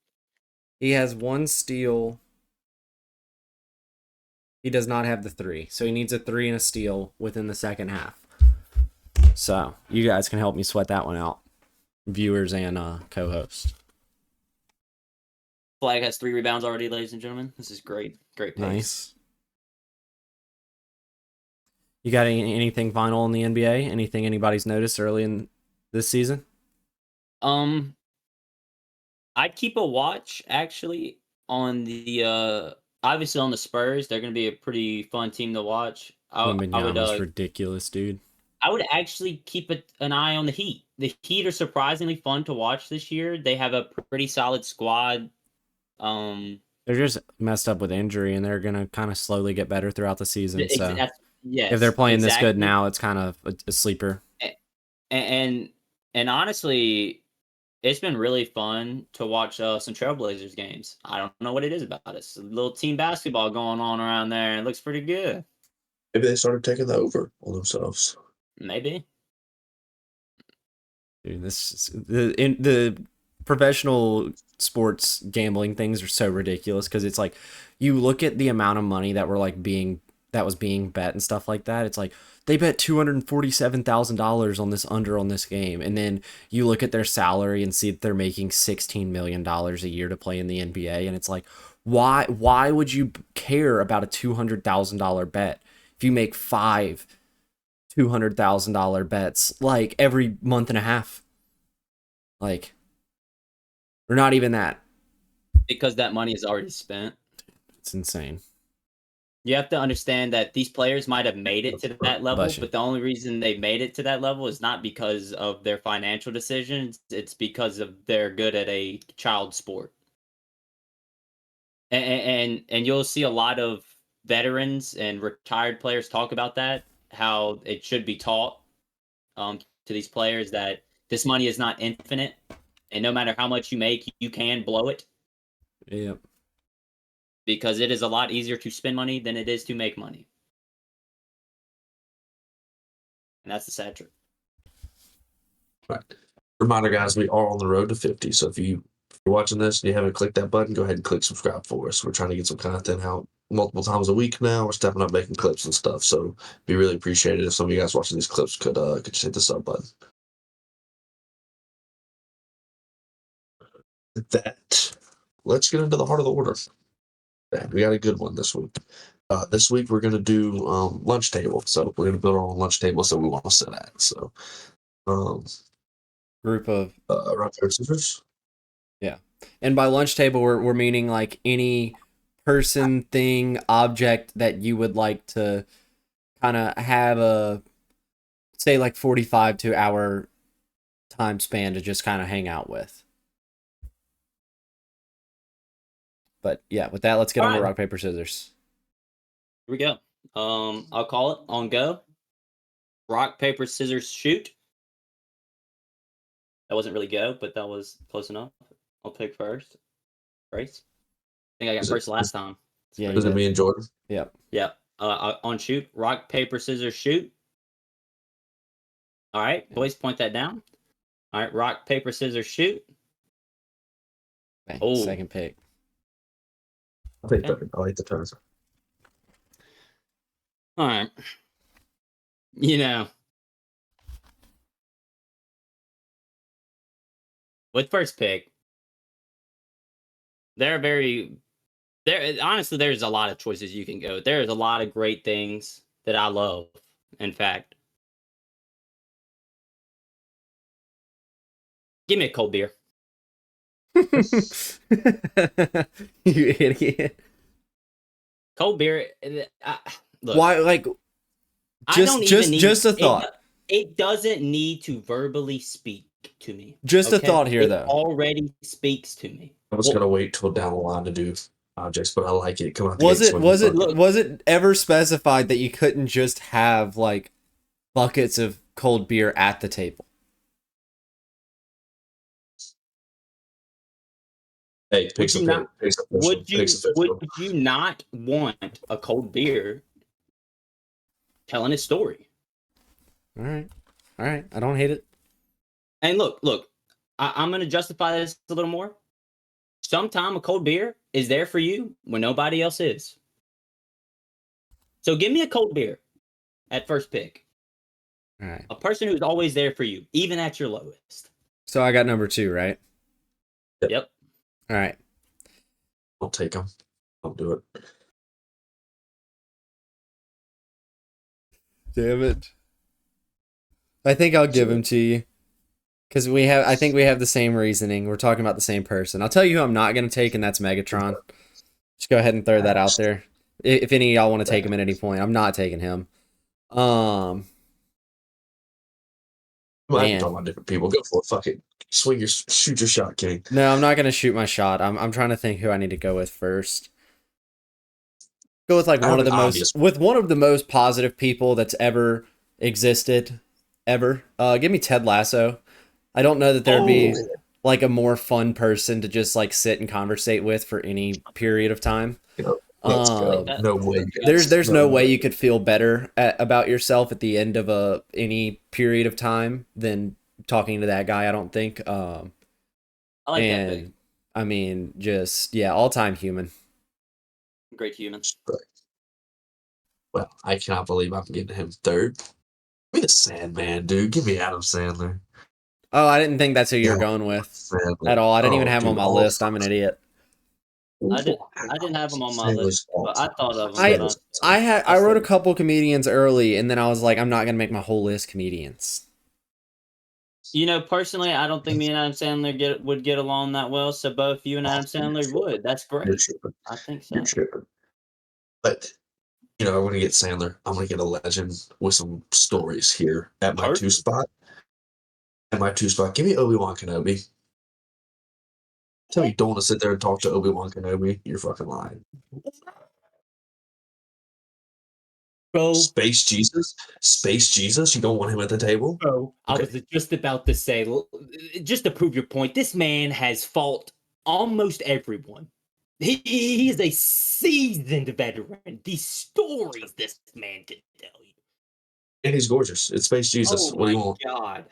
He has 1 steal. He does not have the 3, so he needs a 3 and a steal within the second half. So you guys can help me sweat that one out, viewers and co-hosts. Flag has 3 rebounds already, ladies and gentlemen. This is great. Great pace. Nice. You got anything final in the NBA? Anything anybody's noticed early in this season? I'd keep a watch actually on the obviously on the Spurs. They're going to be a pretty fun team to watch. I would Wembanyama's ridiculous, dude. I would actually keep an eye on the Heat. The Heat are surprisingly fun to watch this year. They have a pretty solid squad. They're just messed up with injury, and they're gonna kind of slowly get better throughout the season. So yes, if they're playing this good exactly. now, it's kind of a sleeper. And honestly, it's been really fun to watch some Trailblazers games. I don't know what it is about it. It's a little team basketball going on around there, and it looks pretty good. Maybe they started taking that over on themselves. Maybe. Dude, the professional sports gambling things are so ridiculous because it's like you look at the amount of money that was being bet and stuff like that. It's like they bet $247,000 on this under on this game, and then you look at their salary and see that they're making $16 million a year to play in the NBA, and it's like why would you care about a $200,000 bet if you make five $200,000 bets like every month and a half, like, or not even that. Because that money is already spent. It's insane. You have to understand that these players might have made it to that level, but the only reason they made it to that level is not because of their financial decisions. It's because of they're good at a child sport. And you'll see a lot of veterans and retired players talk about that, how it should be taught to these players that this money is not infinite, and no matter how much you make, you can blow it. Yep. Because it is a lot easier to spend money than it is to make money. And that's the sad truth. Right. Reminder, guys, we are on the road to 50. So if you're watching this and you haven't clicked that button, go ahead and click subscribe for us. We're trying to get some content out multiple times a week now. We're stepping up making clips and stuff. So we really appreciate it if some of you guys watching these clips could just hit the sub button. With that, let's get into the heart of the order. We got a good one this week. This week we're gonna do lunch table. So we're gonna build our own lunch table so we want to sit at. So Group of rock, paper, scissors. Yeah. And by lunch table we're meaning like any person, thing, object that you would like to kind of have a say like 45 to hour time span to just kind of hang out with. But yeah, with that, let's get on to rock, paper, scissors. Here we go. I'll call it on go. Rock, paper, scissors, shoot. That wasn't really go, but that was close enough. I'll pick first. Brace. I think I got first last time. Yeah. Is it me and Jordan? Yep. Yeah. On shoot. Rock, paper, scissors, shoot. All right, boys, point that down. All right, rock, paper, scissors, shoot. Bang, oh, second pick. I'll take third. I like the turns. All right. You know, with first pick, They're very there. Honestly, there's a lot of choices you can go. There's a lot of great things that I love. In fact, give me a cold beer. You idiot. Cold beer. Look, Why? Like, I don't even need just a thought. It doesn't need to verbally speak to me. Just a Okay? thought here, It though. already speaks to me. I was gonna wait till down the line to do objects, but I like it. Come out the Was gate it swinging. Fuck was it ever specified that you couldn't just have like buckets of cold beer at the table? Hey, Would you not? picks up Would picks you? Would official. you not want a cold beer telling a story? All right. I don't hate it. And look. I'm going to justify this a little more. Sometime a cold beer is there for you when nobody else is. So give me a cold beer at first pick. All right. A person who's always there for you, even at your lowest. So I got number 2, right? Yep. All right. I'll take them. I'll do it. Damn it. I think I'll give him to you. Because I think we have the same reasoning. We're talking about the same person. I'll tell you who I'm not going to take, and that's Megatron. Just go ahead and throw that out there. If any of y'all want to take him at any point, I'm not taking him. Well, I'm Man. talking about different people. Go for it. Fuck it. Shoot your shot, King. No, I'm not going to shoot my shot. I'm trying to think who I need to go with first. Go with like one of the most positive people that's ever existed, ever. Give me Ted Lasso. I don't know that there'd be like a more fun person to just like sit and conversate with for any period of time. Let's go. No way. There's no way you could feel better about yourself at the end of any period of time than talking to that guy. I don't think. I like that pick. I mean, just all time human. Great human. Well, I cannot believe I'm getting him third. Give me the Sandman, dude. Give me Adam Sandler. Oh, I didn't think that's who you were going with at all. I didn't even have him on my list. I'm an idiot. I didn't have him on my list, but I thought of him. I wrote a couple comedians early, and then I was like, I'm not gonna make my whole list comedians. Personally, I don't think me and Adam Sandler would get along that well. So both you and Adam Sandler would. That's great. I think so. But I'm gonna get Sandler. I'm gonna get a legend with some stories here at my 2 spot. At my 2 spot, give me Obi-Wan Kenobi. Tell me you don't want to sit there and talk to Obi-Wan Kenobi. You're fucking lying. Bro. Space Jesus? You don't want him at the table? Bro, okay. I was just about to say, just to prove your point, this man has fought almost everyone. He is a seasoned veteran. These stories this man can tell you. And he's gorgeous. It's Space Jesus. Oh what do you my want? God.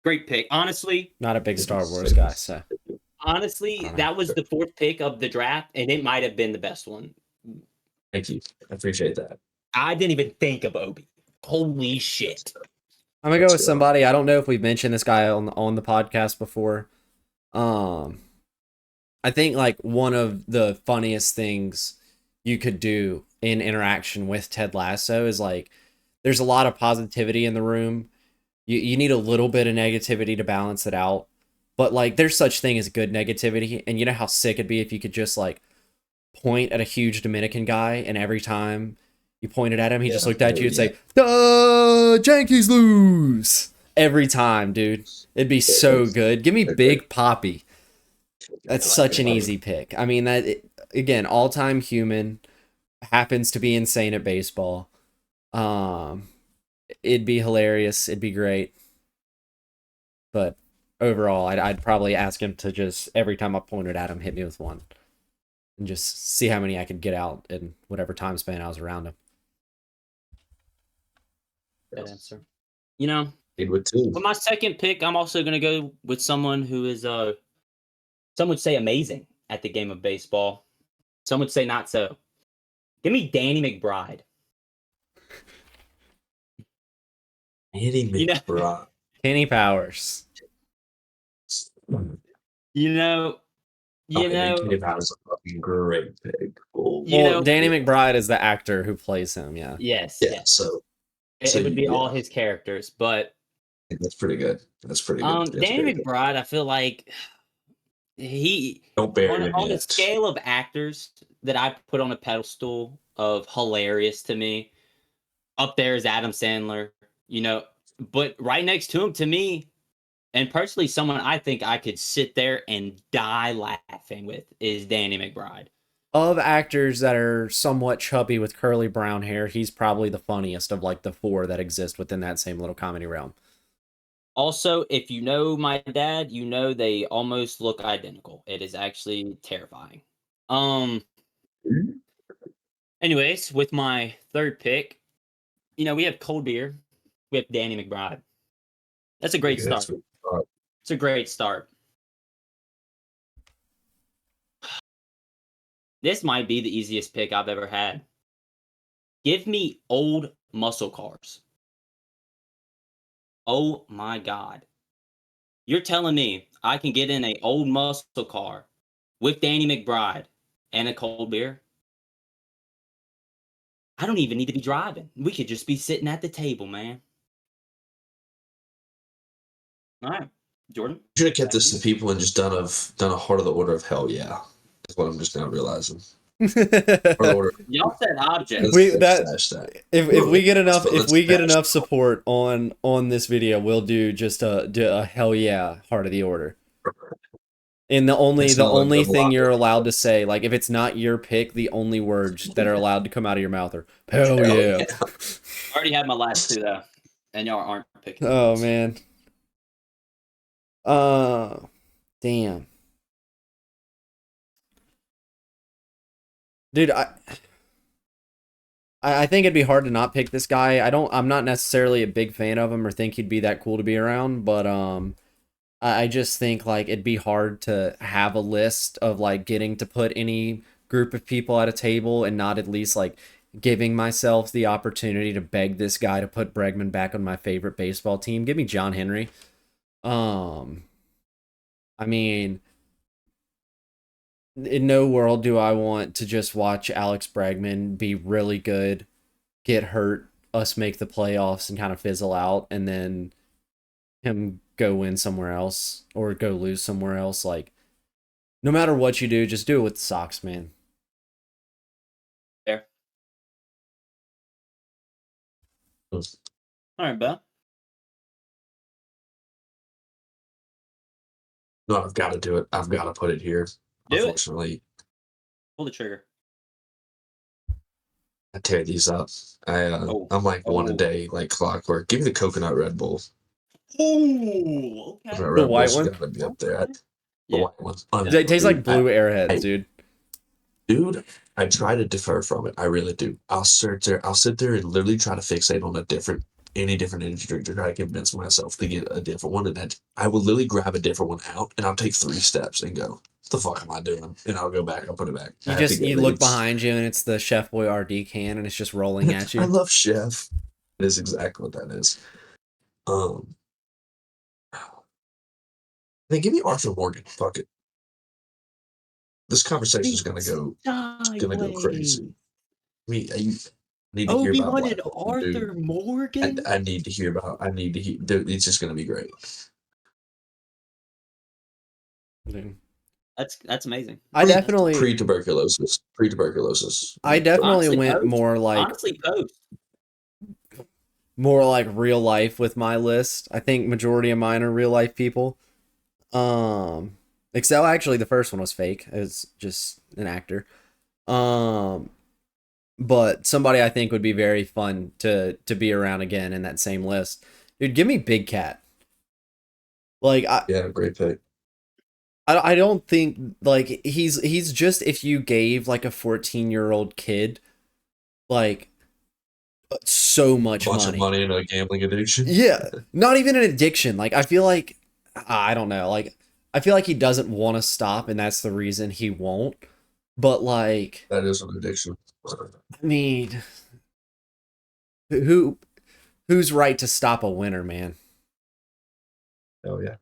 Great pick. Honestly. Not a big Star Wars guy, so. Honestly, that was the 4th pick of the draft, and it might have been the best one. Thank you. I appreciate that. I didn't even think of Obi. Holy shit. I'm going to go with somebody. I don't know if we've mentioned this guy on the podcast before. I think like one of the funniest things you could do in interaction with Ted Lasso is like there's a lot of positivity in the room. You need a little bit of negativity to balance it out. But like there's such thing as good negativity, and you know how sick it'd be if you could just like point at a huge Dominican guy and every time you pointed at him he just looked at you and say, Yankees lose every time, dude. It'd be so good. Give me Big Papi. That's such an easy pick. I mean, again, all-time human, happens to be insane at baseball. It'd be hilarious. It'd be great. But overall, I'd probably ask him to just, every time I pointed at him, hit me with one. And just see how many I could get out in whatever time span I was around him. Good answer. With my second pick, I'm also going to go with someone who is, some would say amazing at the game of baseball. Some would say not so. Give me Danny McBride. Danny McBride. Kenny Powers. You know, you Okay, know, Kade Bowers is a fucking great pick. Oh, you Well, know. Danny McBride is the actor who plays him. Yeah. Yes, yeah. yes. So It would be all yeah, his characters, but that's pretty good. That's pretty good. That's Danny very good. McBride, I feel like he Don't bury him on a yet. scale of actors that I put on a pedestal of hilarious to me, up there is Adam Sandler, you know, but right next to him to me, and personally someone I think I could sit there and die laughing with is Danny McBride. Of actors that are somewhat chubby with curly brown hair, he's probably the funniest of like the four that exist within that same little comedy realm. Also, if you know my dad, you know they almost look identical. It is actually terrifying. Um Anyways, with my third pick, we have cold beer. We have Danny McBride. That's a great start. It's a great start. This might be the easiest pick I've ever had. Give me old muscle cars. Oh my God. You're telling me I can get in a old muscle car with Danny McBride and a cold beer? I don't even need to be driving. We could just be sitting at the table, man. All right, Jordan. Should have kept this to people and just done a Heart of the Order of Hell. Yeah, that's what I'm just now realizing. Heart of the Order. Y'all said object. If we get enough Let's support on this video, we'll do just a hell yeah Heart of the Order. And the only thing you're allowed to say, like if it's not your pick, the only words that are allowed to come out of your mouth are hell yeah. I already had my last two though, and y'all aren't picking. Oh man. Damn. Dude, I think it'd be hard to not pick this guy. I'm not necessarily a big fan of him or think he'd be that cool to be around, but I just think like it'd be hard to have a list of like getting to put any group of people at a table and not at least like giving myself the opportunity to beg this guy to put Bregman back on my favorite baseball team. Give me John Henry. I mean, in no world do I want to just watch Alex Bregman be really good, get hurt, us make the playoffs and kind of fizzle out, and then him go win somewhere else or go lose somewhere else. Like, no matter what you do, just do it with the Sox, man. There. All right, Bell. No, I've got to do it. I've got to put it here. Unfortunately, pull the trigger. I tear these up. I'm like one a day, like clockwork. Give me the coconut Red Bull. Oh, okay. Coconut The Red white Bull's one? gotta be up there. The Yeah. white one. It tastes like blue Airheads, dude. Dude, I try to defer from it. I really do. I'll sit there and literally try to fixate on any different energy drink to try to convince myself to get a different one. And then I will literally grab a different one out and I'll take 3 steps and go, what the fuck am I doing? And I'll go back, I'll put it back. You look behind you and it's the Chef Boy RD can and it's just rolling at you. I love Chef. That is exactly what that is. Then give me Arthur Morgan. Fuck it. This conversation is gonna go crazy. I mean, I need to hear about wanted Arthur Morgan. I need to hear. Dude, it's just gonna be great. Dude. That's amazing. I definitely pre-tuberculosis. I definitely Honestly, went more like post. more like real life with my list. I think majority of mine are real life people. Except actually the first one was fake. It was just an actor. But somebody I think would be very fun to be around again in that same list. Dude, give me Big Cat. Like yeah, great pick. I don't think like he's just if you gave like a 14-year-old kid like so much bunch money. Of money into a gambling addiction. Yeah, not even an addiction. Like I feel like I don't know. Like I feel like he doesn't want to stop, and that's the reason he won't. But like that is an addiction. I mean, who's right to stop a winner, man? Oh yeah.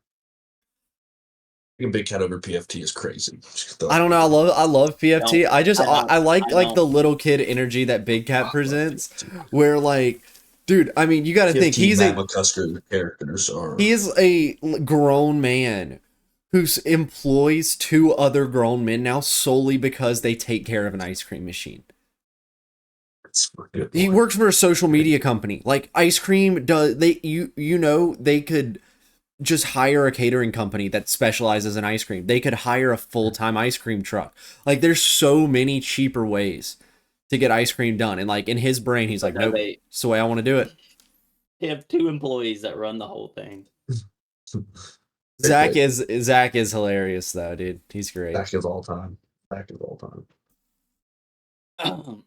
Big Cat over PFT is crazy. I don't know. I love PFT. I like I the little kid energy that Big Cat presents, where like, dude. I mean, you got to think Matt McCusker characters are. He is a grown man who employs 2 other grown men now solely because they take care of an ice cream machine. He works for a social media company. Like ice cream does they they could just hire a catering company that specializes in ice cream. They could hire a full-time ice cream truck. Like there's so many cheaper ways to get ice cream done. And like in his brain, he's like, nope, it's the way I want to do it. They have 2 employees that run the whole thing. Zach is hilarious though, dude. He's great. Zach is all time. All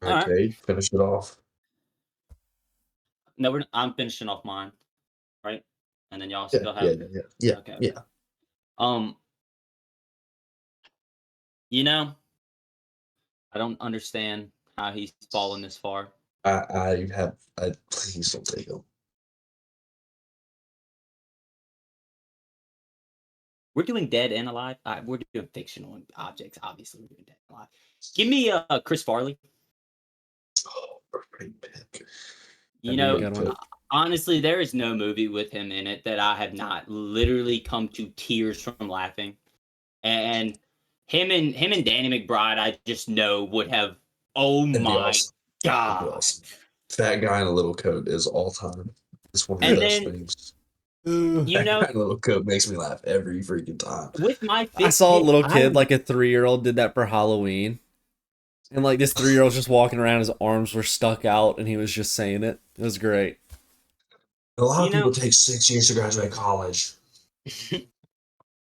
right, Kade, finish it off. No, I'm finishing off mine, right? And then y'all still have yeah. Okay. Yeah. You know, I don't understand how he's fallen this far. I please don't take him. We're doing dead and alive. We're doing fictional objects. Obviously, we're doing dead and alive. Give me Chris Farley. Oh, great pick. You know, honestly, there is no movie with him in it that I have not literally come to tears from laughing. And him and Danny McBride, I just know would have. Oh my god! Fat guy in a little coat is all time. It's one of the best things. You know, that little coat makes me laugh every freaking time. With my I saw a little kid, like a 3-year-old, did that for Halloween. And like this 3-year-old was just walking around, his arms were stuck out, and he was just saying it. It was great. A lot of people take 6 years to graduate college.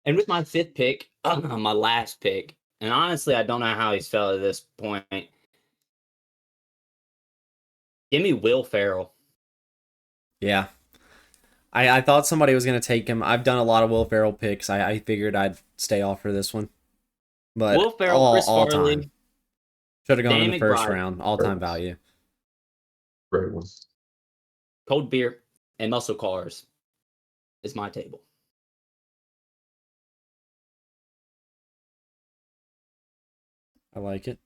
And with my 5th pick, my last pick, and honestly, I don't know how he's fell at this point. Give me Will Ferrell. Yeah. I thought somebody was going to take him. I've done a lot of Will Ferrell picks. I figured I'd stay off for this one. But Will Ferrell, Chris Farley, time. Should have gone in the first round. All-time value. Great one. Cold beer and muscle cars is my table. I like it.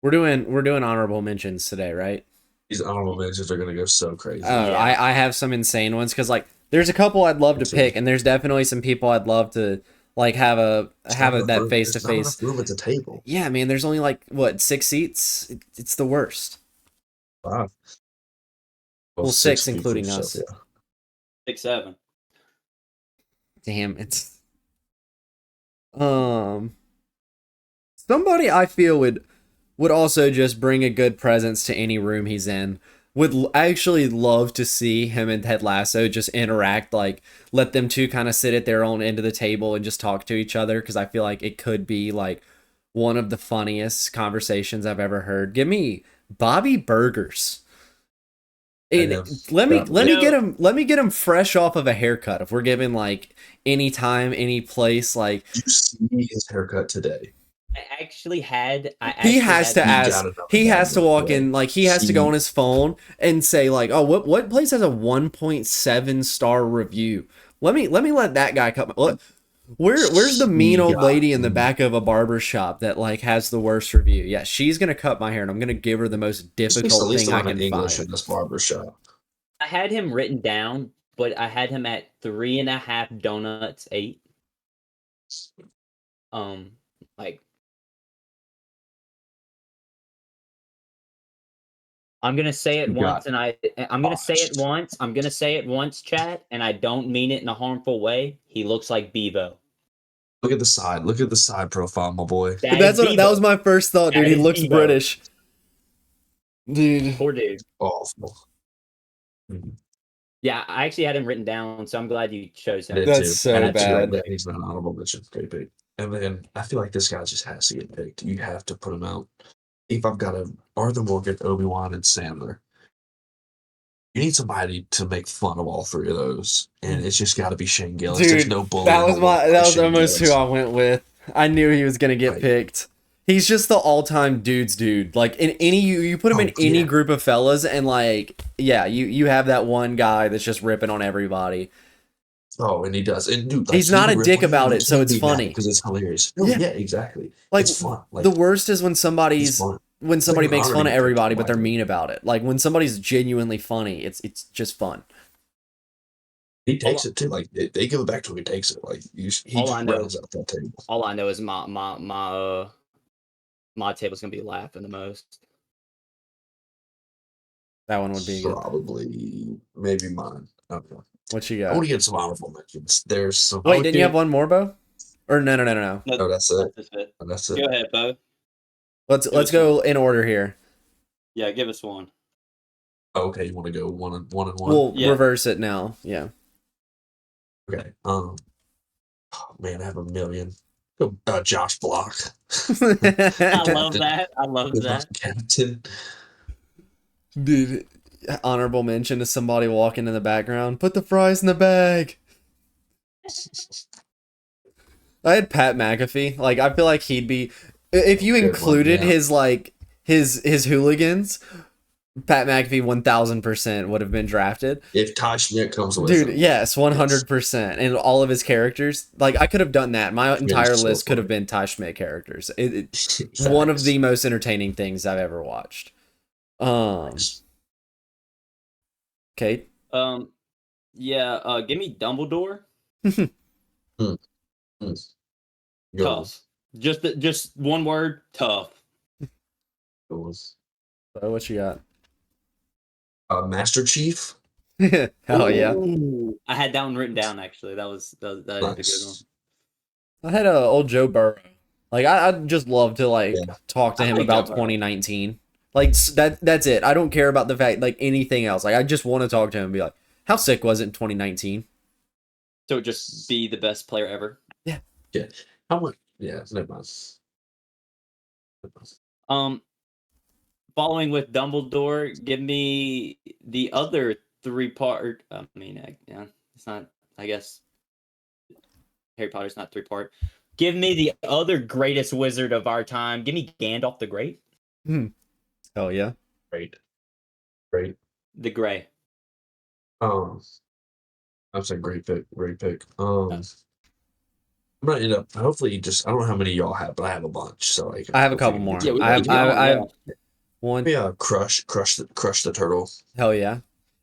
We're doing honorable mentions today, right? These honorable mentions are gonna go so crazy. Oh, yeah. I have some insane ones because like there's a couple I'd love to pick, and there's definitely some people I'd love to like have that face to face. Room at the table. Yeah, man. There's only like what 6 seats. It's the worst. Wow. Well, 6 including us. So, yeah. 6, 7. Damn, it's somebody I feel would also just bring a good presence to any room he's in. Would actually love to see him and Ted Lasso just interact, like let them two kind of sit at their own end of the table and just talk to each other, because I feel like it could be like one of the funniest conversations I've ever heard. Give me Bobby Burgers. Let me get him fresh off of a haircut. If we're giving like any time, any place, like you see his haircut today. He has to walk in, like he has to go on his phone and say like, oh, what place has a 1.7 star review? Let that guy cut my. Where's the mean old lady in the back of a barber shop that like has the worst review? Yeah, she's gonna cut my hair, and I'm gonna give her the most difficult thing I can English find. in this barber shop. I had him written down, but I had him at 3.5 donuts 8. Like I'm gonna say it once, and I'm gonna say it once. I'm gonna say it once, chat, and I don't mean it in a harmful way. He looks like Bevo. Look at the side profile, my boy. That was my first thought, dude. He looks Bevo. British. Dude. Poor dude. Awful. Yeah, I actually had him written down, so I'm glad you chose him. That's so bad. He's not an honorable mention. Great pick. And then I feel like this guy just has to get picked. You have to put him out. If I've got Arthur Morgan, Obi-Wan, and Sandler, you need somebody to make fun of all 3 of those, and it's just got to be Shane Gillis. Dude, there's no bully. That was almost who I went with. I knew he was gonna get picked. He's just the all-time dude. Like in any you put him in any group of fellas, and like you have that one guy that's just ripping on everybody. Oh, and he does. And dude, like He's not a dick about it, so it's funny. because it's hilarious. No, Yeah. yeah, exactly. Like, it's fun. Like the worst is when it's somebody's fun. when It's like somebody an makes honor fun to of get picked everybody, on but they're by mean about it. Like when somebody's genuinely funny, it's just fun. He takes it too. Like they give it back to him. He takes it. Like he All just I know- runs out that table. All I know is my table's gonna be laughing the most. That one would be good. Probably maybe mine. I don't know. What you I got? want to get some honorable mentions. There's some. Wait, didn't you have one more, Bo? Or no. No, Oh, that's it. that's it. Oh, that's it. Go ahead, Bo. Let's us go in order here. Yeah, give us one. Oh, okay, you want to go one and one? We'll Yeah. reverse it now. Yeah. Okay. Oh, man, I have a million. Go, Josh Block. I love that. I love that. Captain. Dude, honorable mention to somebody walking in the background. Put the fries in the bag. I had Pat McAfee. Like, I feel like he'd be, if you Good one, included yeah. his like his hooligans, Pat McAfee 1000% would have been drafted. If Ty Schmidt comes with Dude, him. yes, 100%. And all of his characters, like I could have done that. My entire so list could have funny. been Ty Schmidt characters. One of the most entertaining things I've ever watched. Kate. Yeah. Give me Dumbledore. Go. Tough. Just one word. Tough. So what you got? Master Chief. Hell yeah. Ooh. I had that one written down actually. That is a good one. Nice. I had old Joe Burrow. Like I'd just love to like Yeah. talk to I him like about Joe Burrow. 2019. Like that's it. I don't care about the fact like anything else. Like I just want to talk to him and be like, how sick was it in 2019? So just be the best player ever. Yeah. How much? Yeah, never mind. Following with Dumbledore, give me the other 3-part. Yeah, it's not. I guess Harry Potter's not 3-part. Give me the other greatest wizard of our time. Give me Gandalf the Great. Hell yeah. Great. The Grey. That's a great pick. I'm gonna end up. Hopefully, I don't know how many y'all have, but I have a bunch. So I have a couple more. Yeah, we I can keep have going, one. Yeah, crush the turtle. Hell yeah.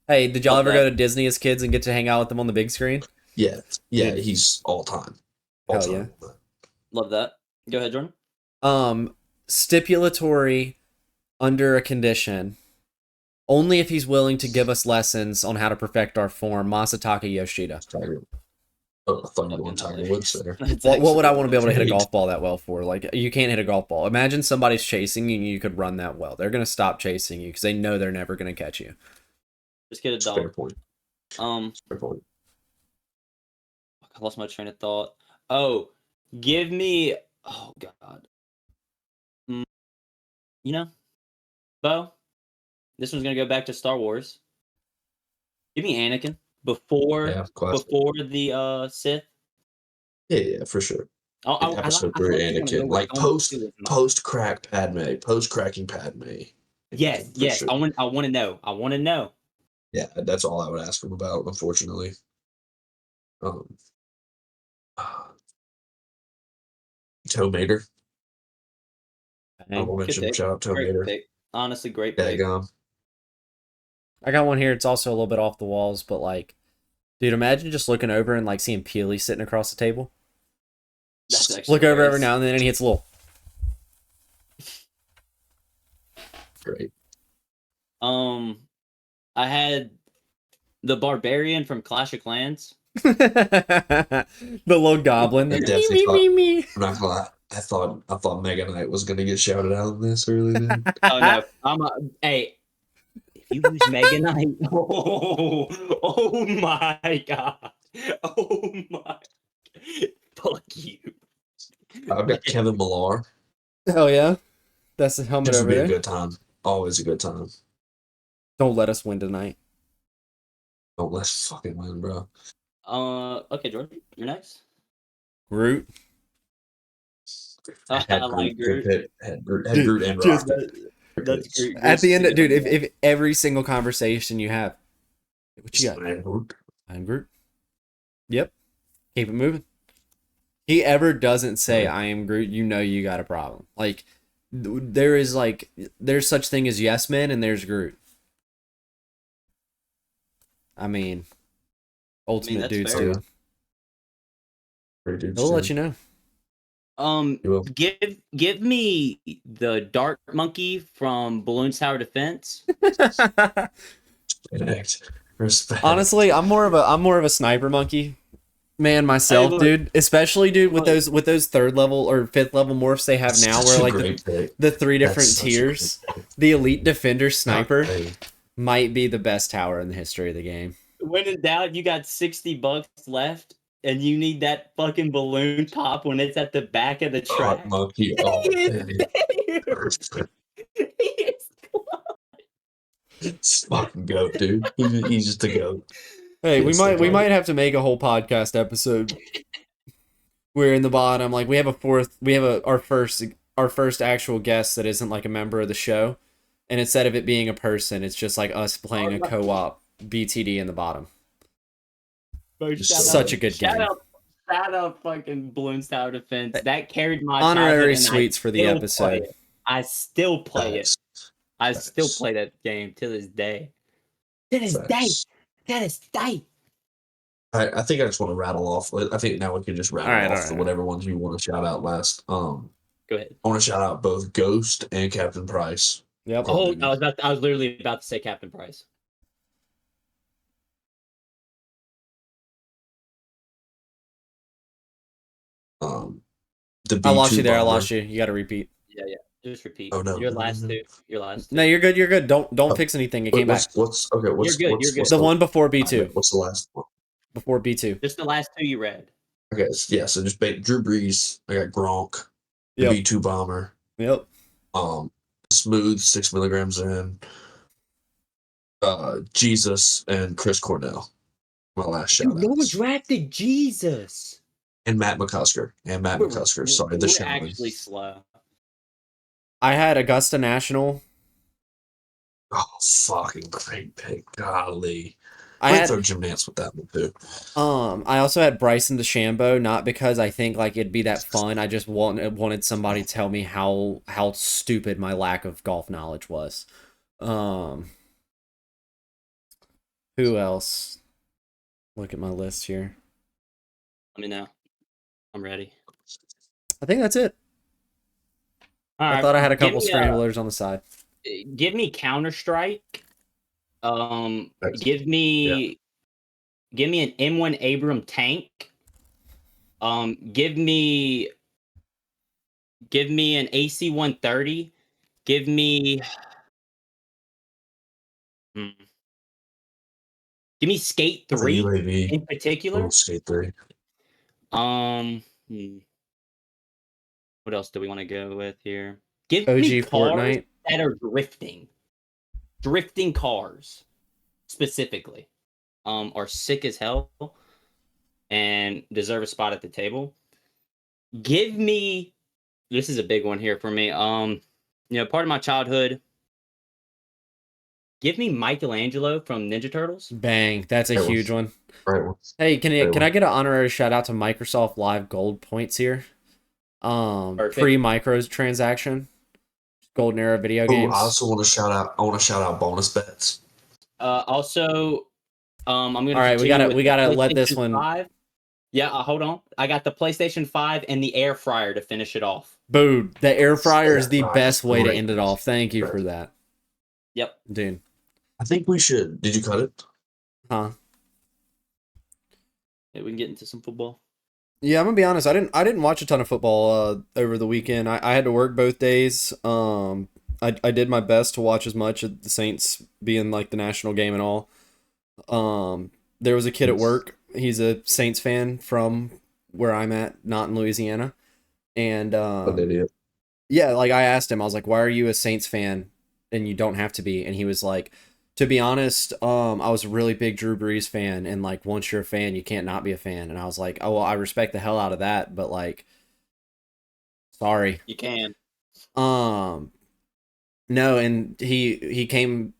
Hey, did y'all Love ever that. go to Disney as kids and get to hang out with them on the big screen? Yeah, Dude. he's all time. Hell yeah. Love that. Go ahead, Jordan. Stipulatory under a condition. Only if he's willing to give us lessons on how to perfect our form, Masataka Yoshida. Tiger. Oh, I thought you were on Tiger Woods there. What would I want to be able to hit a golf ball that well for? Like, you can't hit a golf ball. Imagine somebody's chasing you and you could run that well. They're going to stop chasing you because they know they're never going to catch you. Just get a Fair dog. point. Fair point. I lost my train of thought. Oh, give me. Oh God. Bo. This one's gonna go back to Star Wars. Give me Anakin before Yeah, classic. before the Sith. Yeah, for sure. I Episode I 3 thought you were gonna Anakin, go like with Dooku as post crack Padme, post cracking Padme. Yes. For sure. I want to know. I want to know. Yeah, that's all I would ask him about, unfortunately. Toe Mater. I will Good mention pick. shout out Toe Great Mater. pick. Honestly, great pick. Daggum. I got one here. It's also a little bit off the walls, but like, dude, imagine just looking over and like seeing Peely sitting across the table. That's actually Look over every hilarious. now and then and he hits a little. Great. I had the Barbarian from Clash of Clans. The little goblin. I definitely thought- I'm not gonna lie. I thought Mega Knight was gonna get shouted out in this early. Then. Oh no! Hey, if you lose Mega Knight, oh my God! Oh my! Fuck you! I've got Kevin Millar. Hell yeah. That's the helmet This would over be there. a good time. Always a good time. Don't let us win tonight. Don't let's fucking win, bro. Okay, Jordan, you're next. Groot. I Had like Groot, Groot. had Groot and Just- Rocket. That's Groot. At the end, Groot's dude, good. if every single conversation you have, what you got? And Groot. I'm Groot. Yep. Keep it moving. He ever doesn't say I am Groot, you know you got a problem. Like there's such thing as yes men and there's Groot. I mean, ultimate dudes fair. too. He'll let you know. Give me the Dart Monkey from Balloons Tower Defense. Respect. Honestly, I'm more of a sniper monkey man myself, dude. Especially, dude, with those third level or fifth level morphs they have now, where like the 3 different tiers. The elite defender sniper might be the best tower in the history of the game. When in doubt, you got $60 left, and you need that fucking balloon pop when it's at the back of the track. Monkey. Oh, it's fucking goat, dude. He's just a goat. Hey, we might have to make a whole podcast episode where in the bottom, like we have our first actual guest that isn't like a member of the show, and instead of it being a person, it's just like us playing a co-op BTD in the bottom. Bro, such a good game. Shout out fucking Balloons Tower Defense. That carried my honorary sweets for the episode. I still play it. I still play that game to this day. To this day. I think I just want to rattle off. I think now we can just rattle off whatever ones you want to shout out last. Go ahead. I want to shout out both Ghost and Captain Price. Yep. Oh, I was literally about to say Captain Price. The B2 I lost you there. bomber. I lost you. You got to repeat. Yeah. Just repeat. Oh no. Your last two. No, you're good. You're good. Don't fix anything. It came back. You're good. The one before B2. What's the last one? Before B2. Just the last two you read. Okay, yeah. So just Drew Brees. I got Gronk. The B2 bomber. Yep. Smooth 6 milligrams in. Jesus and Chris Cornell. My last shout out. No one drafted Jesus. And Matt McCusker. Sorry, the shout actually slow. I had Augusta National. Oh, fucking great pick. Golly. I had throw Jim Nance with that one too. I also had Bryson DeChambeau, not because I think like it'd be that fun. I just wanted somebody to tell me how stupid my lack of golf knowledge was. Who else? Look at my list here. Let me know. I'm ready. I think that's it. I thought I had a couple scramblers on the side. Give me Counter-Strike. Give me an M1 Abram tank. Give me an AC-130. Give me Skate 3 in particular. Skate 3. What else do we want to go with here? Give OG me cars Fortnite that are drifting cars specifically, are sick as hell and deserve a spot at the table. Give me, this is a big one here for me. Part of my childhood. Give me Michelangelo from Ninja Turtles. Bang, that's a huge one. Right. Hey, can I get an honorary shout out to Microsoft Live Gold points here? Pre-micro transaction, golden era video games. I also want to shout out bonus bets. Also, I'm gonna. All right, we gotta let this one. 5. Yeah, hold on. I got the PlayStation 5 and the air fryer to finish it off. Boo! The air fryer is the best way to end it off. Thank you for that. Yep, dude. I think we should. Did you cut it? Huh? Yeah, we can get into some football. Yeah, I'm gonna be honest. I didn't watch a ton of football over the weekend. I had to work both days. I did my best to watch as much of the Saints being like the national game and all. There was a kid at work. He's a Saints fan from where I'm at, not in Louisiana. And An idiot. Yeah, like I asked him, I was like, "Why are you a Saints fan?" And you don't have to be. And he was like, "To be honest, I was a really big Drew Brees fan, and like once you're a fan, you can't not be a fan." And I was like, "Oh well, I respect the hell out of that, but like, sorry, you can." No, and he came.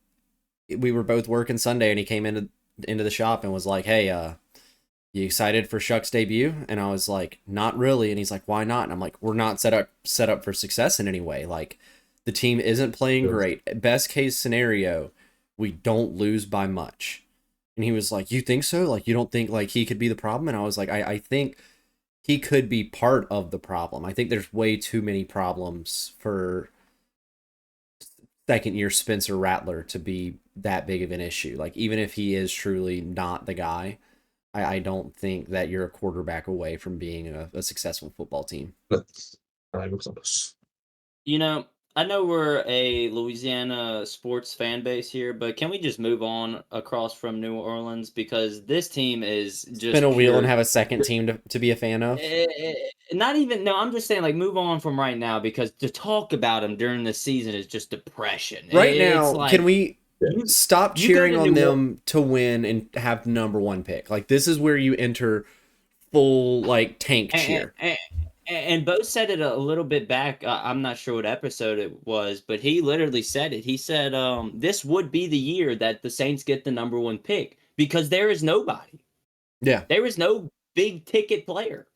We were both working Sunday, and he came into the shop and was like, "Hey, you excited for Shuck's debut? And I was like, not really. And he's like, why not? And I'm like, we're not set up for success in any way. Like, the team isn't playing great. Best case scenario, we don't lose by much. And he was like, you think so? Like, you don't think like he could be the problem? And I was like, I think he could be part of the problem. I think there's way too many problems for second year Spencer Rattler to be that big of an issue. Like, even if he is truly not the guy, I don't think that you're a quarterback away from being a successful football team. You know, I know we're a Louisiana sports fan base here, but can we just move on across from New Orleans, because this team is just spin a wheel and have a second team to be a fan of? Not even, no, I'm just saying, like, move on from right now, because to talk about them during the season is just depression. Right now, like, can we stop cheering on them to win and have the number one pick? Like, this is where you enter full like tank cheer. And Bo said it a little bit back. I'm not sure what episode it was, but he literally said it. He said, this would be the year that the Saints get the number one pick, because there is nobody. Yeah. There is no big ticket player.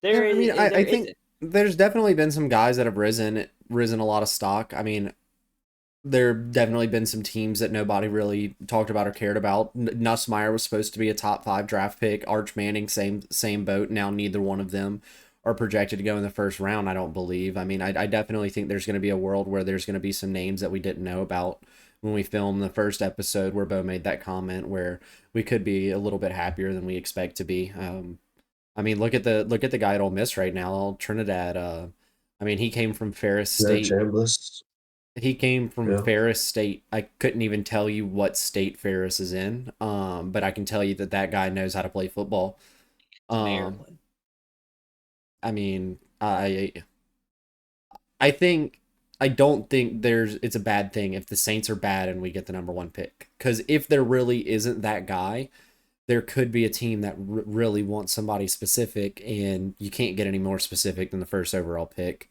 I think there's definitely been some guys that have risen a lot of stock. I mean, there have definitely been some teams that nobody really talked about or cared about. Nussmeier was supposed to be a top 5 draft pick. Arch Manning, same boat. Now neither one of them are projected to go in the first round, I don't believe. I mean, I definitely think there's going to be a world where there's going to be some names that we didn't know about when we filmed the first episode, where Bo made that comment, where we could be a little bit happier than we expect to be. I mean, look at the guy at Ole Miss right now, Trinidad. I mean, he came from Ferris State. He came from Ferris State. I couldn't even tell you what state Ferris is in, but I can tell you that guy knows how to play football. Maryland. I mean, I don't think it's a bad thing if the Saints are bad and we get the number one pick. Because if there really isn't that guy, there could be a team that really wants somebody specific, and you can't get any more specific than the first overall pick.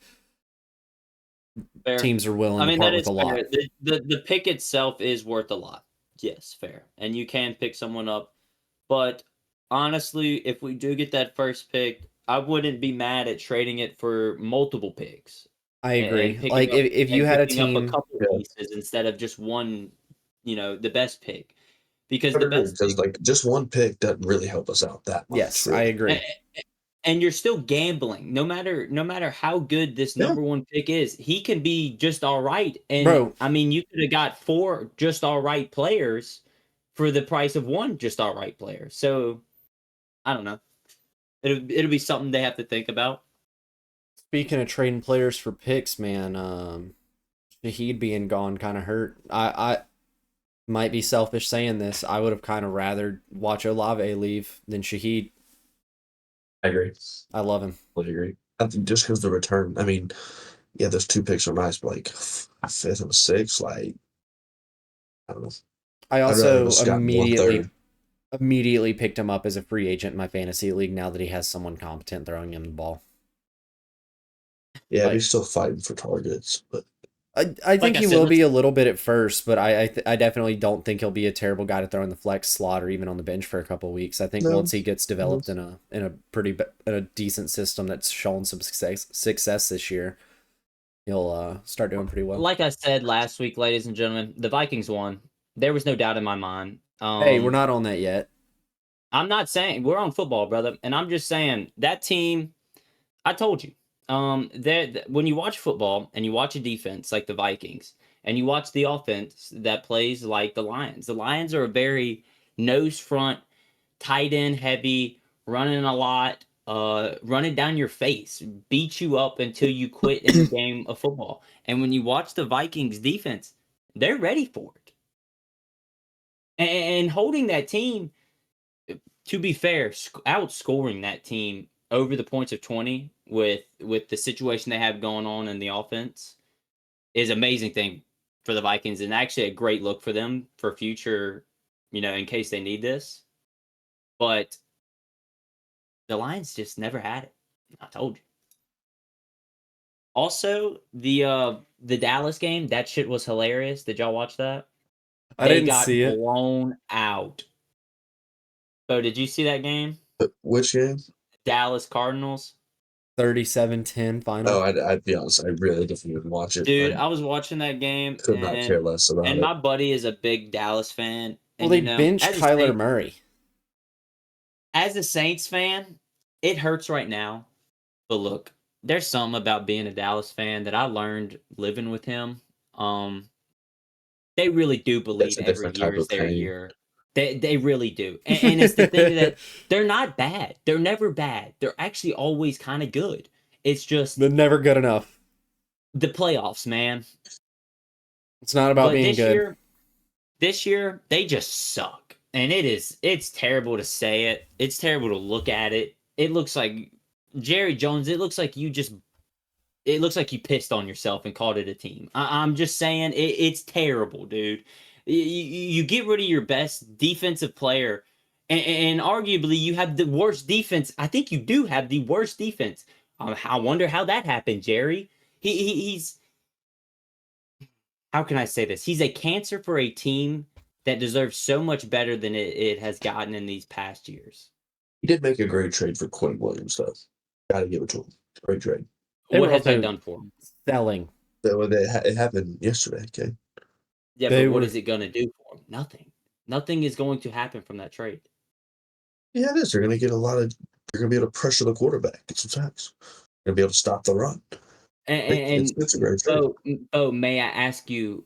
Fair. Teams are willing to part with a lot. The pick itself is worth a lot. Yes, fair. And you can pick someone up. But honestly, if we do get that first pick, I wouldn't be mad at trading it for multiple picks. I agree. Like, if you had a team, up a couple pieces instead of just one, the best pick. Because like just one pick doesn't really help us out that much. Yes, really. I agree. And you're still gambling. No matter how good this number one pick is, he can be just all right. And bro, I mean, you could have got 4 just all right players for the price of 1 just all right player. So I don't know. It'll be something they have to think about. Speaking of trading players for picks, man, Shaheed being gone kind of hurt. I might be selfish saying this. I would have kind of rather watch Olave leave than Shaheed. I agree. I love him. I agree. I think just because the return, I mean, yeah, those 2 picks are nice, but like 5th and 6th, like, I don't know. I also immediately picked him up as a free agent in my fantasy league now that he has someone competent throwing him the ball. Yeah, like, he's still fighting for targets, but I think he will be a little bit at first, but I definitely don't think he'll be a terrible guy to throw in the flex slot or even on the bench for a couple of weeks. I think once he gets developed in a decent system that's shown some success this year, he'll start doing pretty well. Like I said last week, ladies and gentlemen, the Vikings won. There was no doubt in my mind. Hey, we're not on that yet. I'm not saying we're on football, brother, and I'm just saying that team. I told you. When you watch football and you watch a defense like the Vikings and you watch the offense that plays like the Lions are a very nose front, tight end heavy, running a lot, running down your face, beat you up until you quit in the game of football. And when you watch the Vikings defense, they're ready for it. And holding that team, to be fair, outscoring that team over the points of 20 with the situation they have going on in the offense is an amazing thing for the Vikings, and actually a great look for them for future, in case they need this. But the Lions just never had it. I told you. Also, the Dallas game, that shit was hilarious. Did y'all watch that? I didn't see it. Blown out. So, did you see that game? Which game? Dallas Cardinals. 37-10 final. Oh, I'd be honest. I really didn't even watch it. Dude, I I was watching that game, could not care less about and it. my buddy is a big Dallas fan. Well, And they benched Kyler Murray. As a Saints fan, it hurts right now. But look, there's something about being a Dallas fan that I learned living with him. They really do believe That's a every different year type is of their pain. year. They really do. And it's the thing that they're not bad. They're never bad. They're actually always kind of good. It's just They're never good enough. the playoffs, man. It's not about But being good. This year, they just suck. And it's terrible to say it. It's terrible to look at it. It looks like Jerry Jones, it looks like you pissed on yourself and called it a team. I'm just saying it's terrible, dude. You get rid of your best defensive player, and arguably you have the worst defense. I think you do have the worst defense. I wonder how that happened, Jerry. He's how can I say this? He's a cancer for a team that deserves so much better than it has gotten in these past years. He did make a great trade for Quinn Williams, though. Got to give it to him. Great trade. What has that done for him? Selling. It happened yesterday. Okay. Yeah, but what is it going to do for him? Nothing. Nothing is going to happen from that trade. Yeah, it is. They're going to get they're going to be able to pressure the quarterback, get some sacks. They're going to be able to stop the run. It's a great trade. So, may I ask you,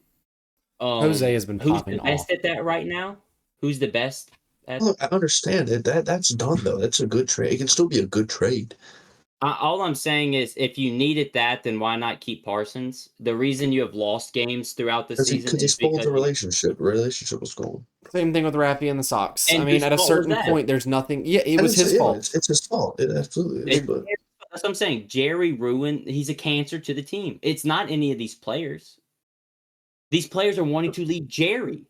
Jose has been popping who's the best off at that right now? Who's the best at Look, I understand it. That's done, though. That's a good trade. It can still be a good trade. All I'm saying is, if you needed that, then why not keep Parsons? The reason you have lost games throughout the season Because he is spoiled because the relationship. Relationship was gone. Same thing with Raffy and the Sox. And I mean, whose at a fault was certain that? point, there's nothing. Yeah, it was his fault. It's his fault. It absolutely is. But That's what I'm saying. Jerry ruined. He's a cancer to the team. It's not any of these players. These players are wanting to leave Jerry.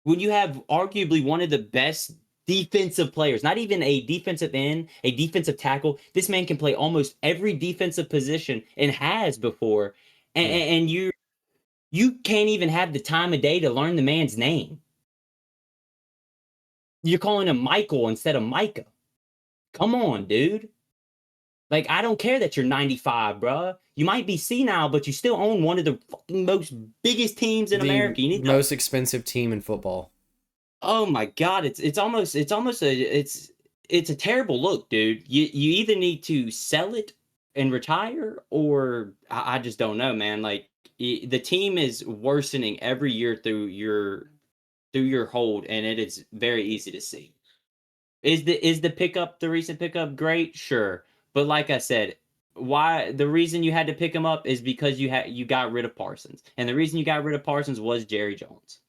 When you have arguably one of the best defensive players, not even a defensive end, a defensive tackle. This man can play almost every defensive position and has before. And you can't even have the time of day to learn the man's name. You're calling him Michael instead of Micah. Come on, dude. Like, I don't care that you're 95, bro. You might be senile, but you still own one of the fucking most biggest teams in America. You need most expensive team in football. Oh my god, it's almost a terrible look, dude. You either need to sell it and retire, or I just don't know, man. Like the team is worsening every year through your hold, and it is very easy to see. Is the recent pickup great? Sure, but like I said, why the reason you had to pick him up is because you got rid of Parsons, and the reason you got rid of Parsons was Jerry Jones.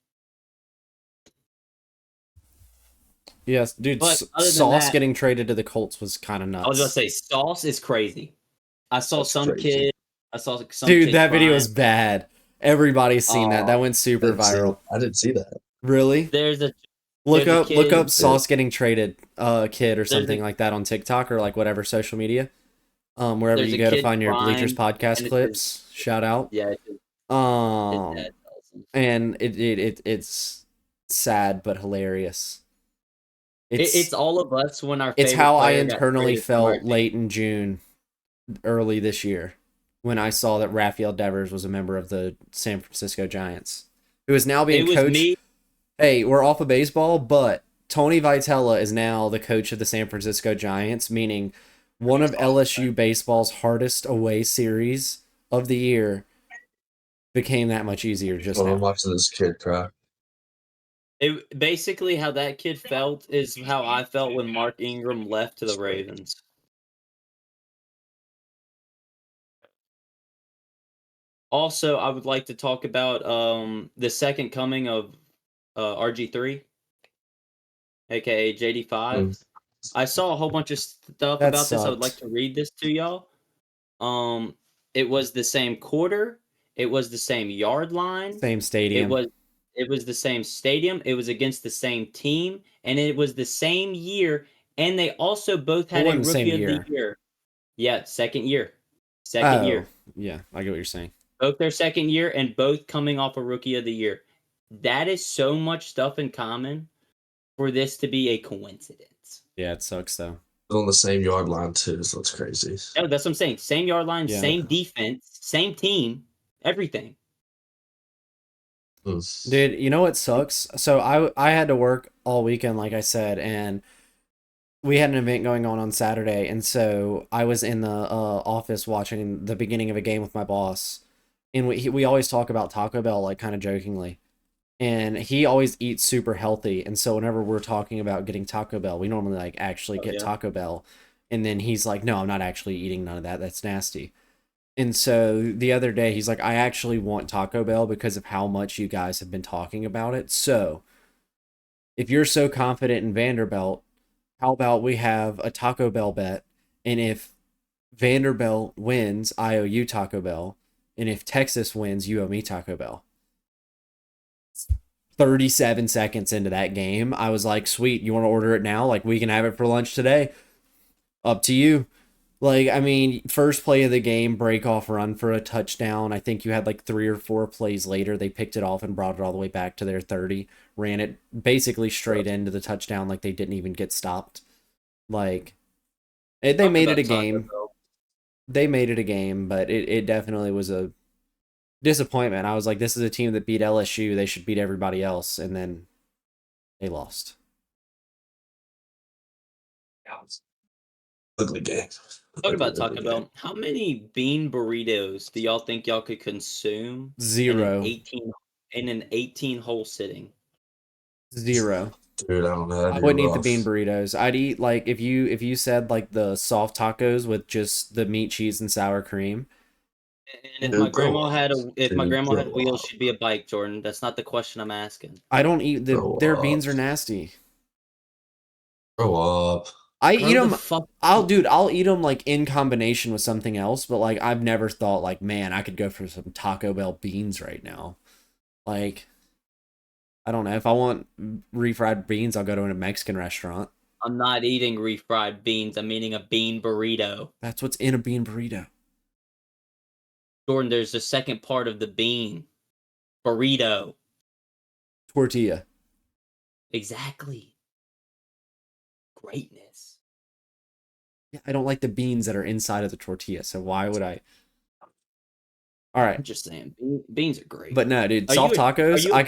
Yes, dude. Sauce getting traded to the Colts was kind of nuts. I was gonna say Sauce is crazy. I saw some crazy. kid. I saw some. Dude, that video was bad. Everybody's seen that. That went super viral. I didn't see that. Really? Look up Sauce getting traded, kid or something like that on TikTok or like whatever social media. Wherever you go to find your Bleachers podcast clips. Shout out. Yeah. And it's sad but hilarious. It's all of us when our. It's how I internally felt late in June, early this year, when I saw that Rafael Devers was a member of the San Francisco Giants, who is now being coached. Hey, we're off of baseball, but Tony Vitello is now the coach of the San Francisco Giants, meaning one of LSU baseball's hardest away series of the year became that much easier just now. I'm watching this kid cry. Basically, how that kid felt is how I felt when Mark Ingram left to the Ravens. Also, I would like to talk about the second coming of RG3, aka JD5. I saw a whole bunch of stuff about this. I would like to read this to y'all. It was the same quarter. It was the same yard line. Same stadium. It was the same stadium. It was against the same team, and it was the same year. And they also both had a rookie of the year. Yeah, second year. Second year. Yeah, I get what you're saying. Both their second year and both coming off a rookie of the year. That is so much stuff in common for this to be a coincidence. Yeah, it sucks though. On the same yard line too, so it's crazy. No, that's what I'm saying. Same yard line, Yeah. same defense, same team, everything. Dude, you know what sucks? So I had to work all weekend, like I said, and we had an event going on Saturday, and so I was in the office watching the beginning of a game with my boss, and we always talk about Taco Bell like kind of jokingly, and he always eats super healthy, and so whenever we're talking about getting Taco Bell, we normally like actually get Taco Bell, and then he's like, no, I'm not actually eating none of that. That's nasty. And so the other day, he's like, I actually want Taco Bell because of how much you guys have been talking about it. So if you're so confident in Vanderbilt, how about we have a Taco Bell bet? And if Vanderbilt wins, I owe you Taco Bell. And if Texas wins, you owe me Taco Bell. 37 seconds into that game, I was like, sweet, you want to order it now? Like, we can have it for lunch today. Up to you. Like, I mean, first play of the game, break off run for a touchdown. I think you had like 3 or 4 plays later. They picked it off and brought it all the way back to their 30. Ran it basically straight into the touchdown like they didn't even get stopped. Like, they made it a game. They made it a game, but it definitely was a disappointment. I was like, this is a team that beat LSU. They should beat everybody else. And then they lost. Ugly game. Talk about Taco Bell. How many bean burritos do y'all think y'all could consume? 0. In an 18 hole sitting. 0. Dude, I don't know. I wouldn't eat the bean burritos. I'd eat like if you said like the soft tacos with just the meat, cheese, and sour cream. And if my grandma had wheels, she'd be a bike, Jordan. That's not the question I'm asking. I don't eat their beans are nasty. Grow up. I eat them. I'll eat them like in combination with something else, but like I've never thought like, man, I could go for some Taco Bell beans right now. Like, I don't know. If I want refried beans, I'll go to a Mexican restaurant. I'm not eating refried beans. I'm eating a bean burrito. That's what's in a bean burrito. Jordan, there's the second part of the bean. Burrito. Tortilla. Exactly. Greatness. Yeah, I don't like the beans that are inside of the tortilla, so why would I? All right. I'm just saying, beans are great. But no, dude, soft tacos, I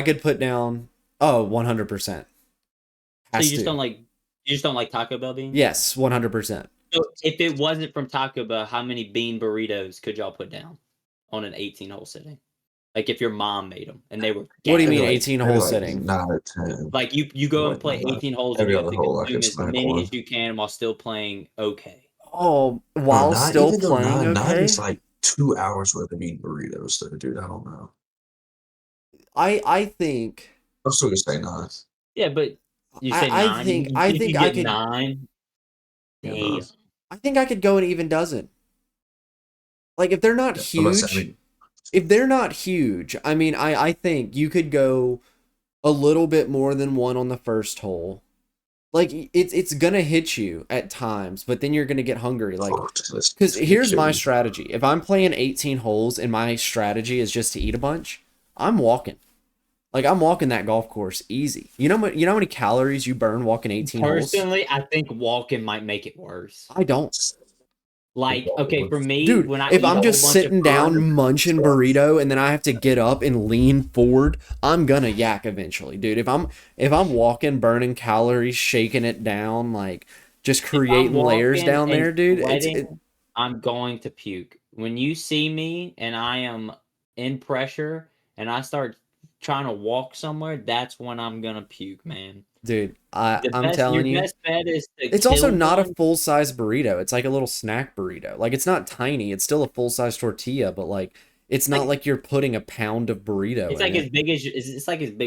could put down 100%. So you just don't like Taco Bell beans? Yes, 100%. So if it wasn't from Taco Bell, how many bean burritos could y'all put down on an 18-hole sitting? Like if your mom made them and they were. What do you mean 18-hole sitting? 9 or 10. Like you go and play 18 holes and you have to consume as many as you can while still playing okay. Oh, while still playing okay? 9 is like 2 hours worth of eating burritos, though, dude. I don't know. I think. I'm still gonna say 9. Yeah, but you say 9. I think I could 9. Damn. I think I could go an even dozen. Like if they're not huge. If they're not huge, I mean, I think you could go a little bit more than one on the first hole. Like it's gonna hit you at times, but then you're gonna get hungry. Like, because here's my strategy: if I'm playing 18 holes and my strategy is just to eat a bunch, I'm walking. Like I'm walking that golf course easy. You know how many calories you burn walking 18 holes? Personally, I think walking might make it worse. I don't. Like, okay, for me, dude, if I'm just sitting down munching burrito and then I have to get up and lean forward, I'm gonna yak eventually, dude. If I'm walking, burning calories, shaking it down, like just creating layers down there, dude. I'm going to puke. When you see me and I am in pressure and I start trying to walk somewhere, that's when I'm gonna puke, man. Dude, I'm telling you, best bet is it's also not a full-size burrito. It's like a little snack burrito. Like it's not tiny. It's still a full-size tortilla, but like it's not like you're putting a pound of burrito. It's like as big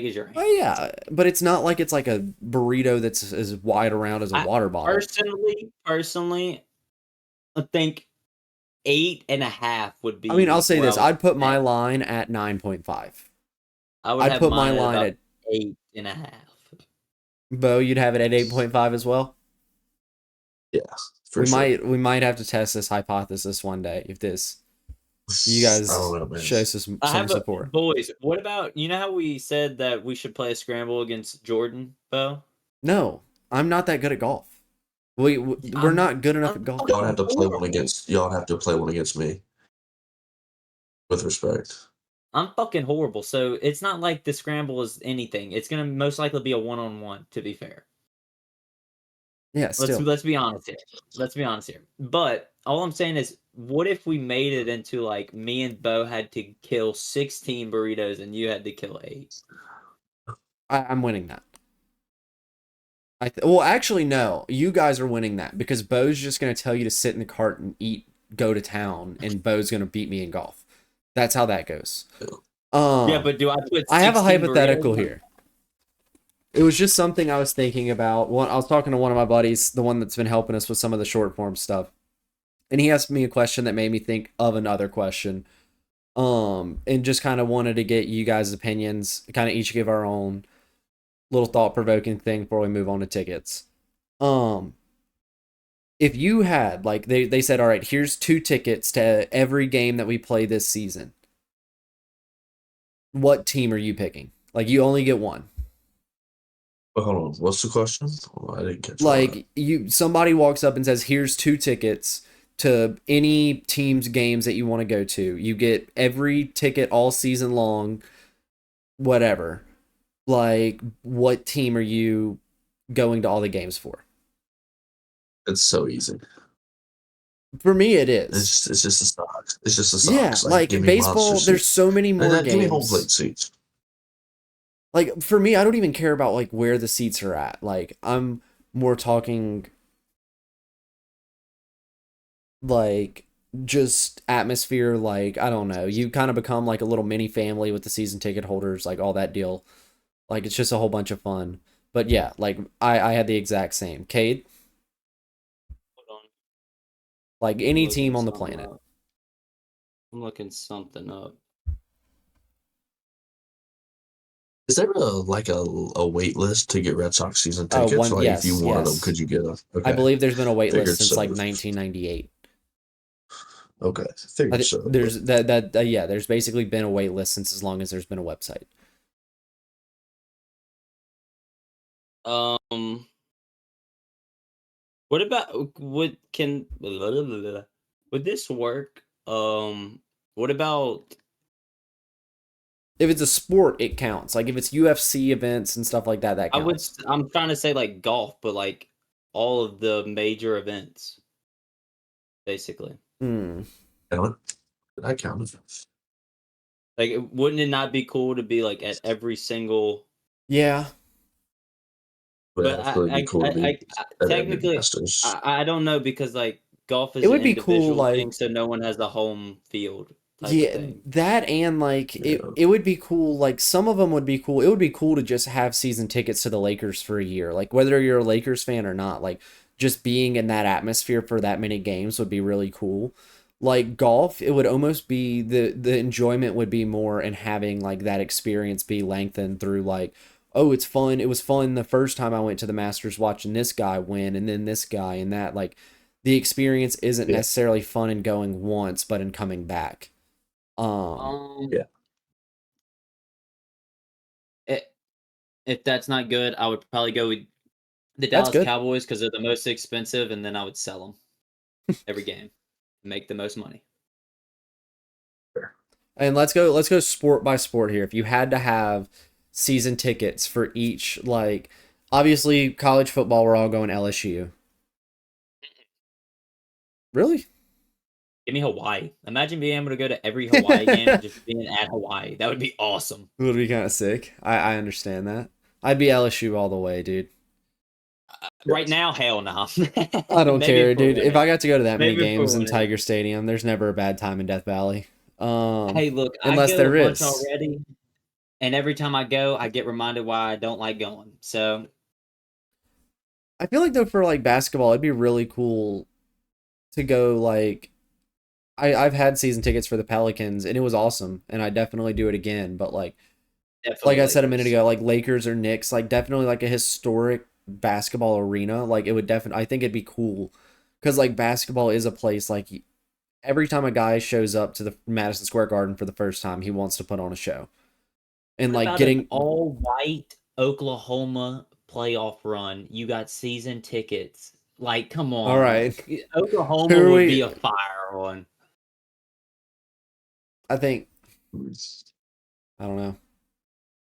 as your hand. Oh yeah, but it's not like it's like a burrito that's as wide around as a water bottle. Personally, I think 8.5 would be. I mean, I'll say this: I'd put my line at 9.5. I'd put my line at 8.5. Bo, you'd have it at 8.5 as well? Yeah. We might have to test this hypothesis one day if you guys show some support. Boys, what about, you know how we said that we should play a scramble against Jordan, Bo? No. I'm not that good at golf. We're not good enough at golf. Y'all have to play one against. Y'all have to play one against me. With respect. I'm fucking horrible. So it's not like the scramble is anything. It's gonna most likely be a 1-on-1. To be fair. Yeah, still. Let's be honest here. Let's be honest here. But all I'm saying is, what if we made it into like me and Bo had to kill 16 burritos and you had to kill 8? I'm winning that. Well, actually, no. You guys are winning that because Bo's just going to tell you to sit in the cart and eat, go to town, and Bo's going to beat me in golf. That's how that goes. Yeah, but do I put? I have a hypothetical burritos? here. It was just something I was thinking about. I was talking to one of my buddies, the one that's been helping us with some of the short form stuff, and he asked me a question that made me think of another question. And just kind of wanted to get you guys' opinions, kind of each give our own little thought-provoking thing before we move on to tickets. If you had, like, they said, all right, here's 2 tickets to every game that we play this season. What team are you picking? Like, you only get one. Hold on, what's the question? Oh, I didn't catch like somebody walks up and says, here's 2 tickets to any team's games that you want to go to. You get every ticket all season long, whatever. Like, what team are you going to all the games for? It's so easy. For me, it is. It's just the Sox. It's just the Sox. Yeah, like baseball, there's so many more games. Give me home plate seats. Like, for me, I don't even care about, like, where the seats are at. Like, I'm more talking, like, just atmosphere. Like, I don't know. You kind of become, like, a little mini family with the season ticket holders, like, all that deal. Like, it's just a whole bunch of fun. But, yeah, like, I had the exact same. Kade? Hold on. Like, any team on the planet. I'm looking something up. Is there a wait list to get Red Sox season tickets? Yes, if you wanted yes. them, could you get them? Okay. I believe there's been a wait list since so. like 1998. Okay, figured so. There's yeah, there's basically been a wait list since as long as there's been a website. What about would this work? What about if it's a sport, it counts. Like if it's UFC events and stuff like that, that counts. I'm trying to say like golf, but like all of the major events, basically. I counted. Like, wouldn't it not be cool to be like at every single? Yeah. But technically, I don't know because like golf is it would an be cool, individual like thing, so no one has the home field. Yeah, that and like it would be cool. Like some of them would be cool. It would be cool to just have season tickets to the Lakers for a year. Like whether you're a Lakers fan or not, like just being in that atmosphere for that many games would be really cool. Like golf, it would almost be the enjoyment would be more in having like that experience be lengthened through like, oh, it's fun. It was fun the first time I went to the Masters watching this guy win and then this guy and that. Like the experience isn't necessarily fun in going once, but in coming back. Yeah. If that's not good, I would probably go with the Dallas Cowboys because they're the most expensive, and then I would sell them every game, make the most money. And let's go sport by sport here. If you had to have season tickets for each, like obviously college football, we're all going LSU. Really? Give me Hawaii. Imagine being able to go to every Hawaii game and just being at Hawaii. That would be awesome. It would be kind of sick. I understand that. I'd be LSU all the way, dude. Right now, hell no. I don't care, dude. If I got to go to that many games in Tiger Stadium, there's never a bad time in Death Valley. Hey, look, unless I go there a is bunch already, and every time I go, I get reminded why I don't like going. So, I feel like though for like basketball, it'd be really cool to go like. I've had season tickets for the Pelicans and it was awesome and I definitely do it again. But like I said a minute ago, like Lakers or Knicks, like definitely like a historic basketball arena. Like it would definitely, I think it'd be cool because like basketball is a place like every time a guy shows up to the Madison Square Garden for the first time, he wants to put on a show. And what like about getting an all white Oklahoma playoff run. You got season tickets. Like, come on. All right. Oklahoma Who are would we- be a fire one. I think. I don't know.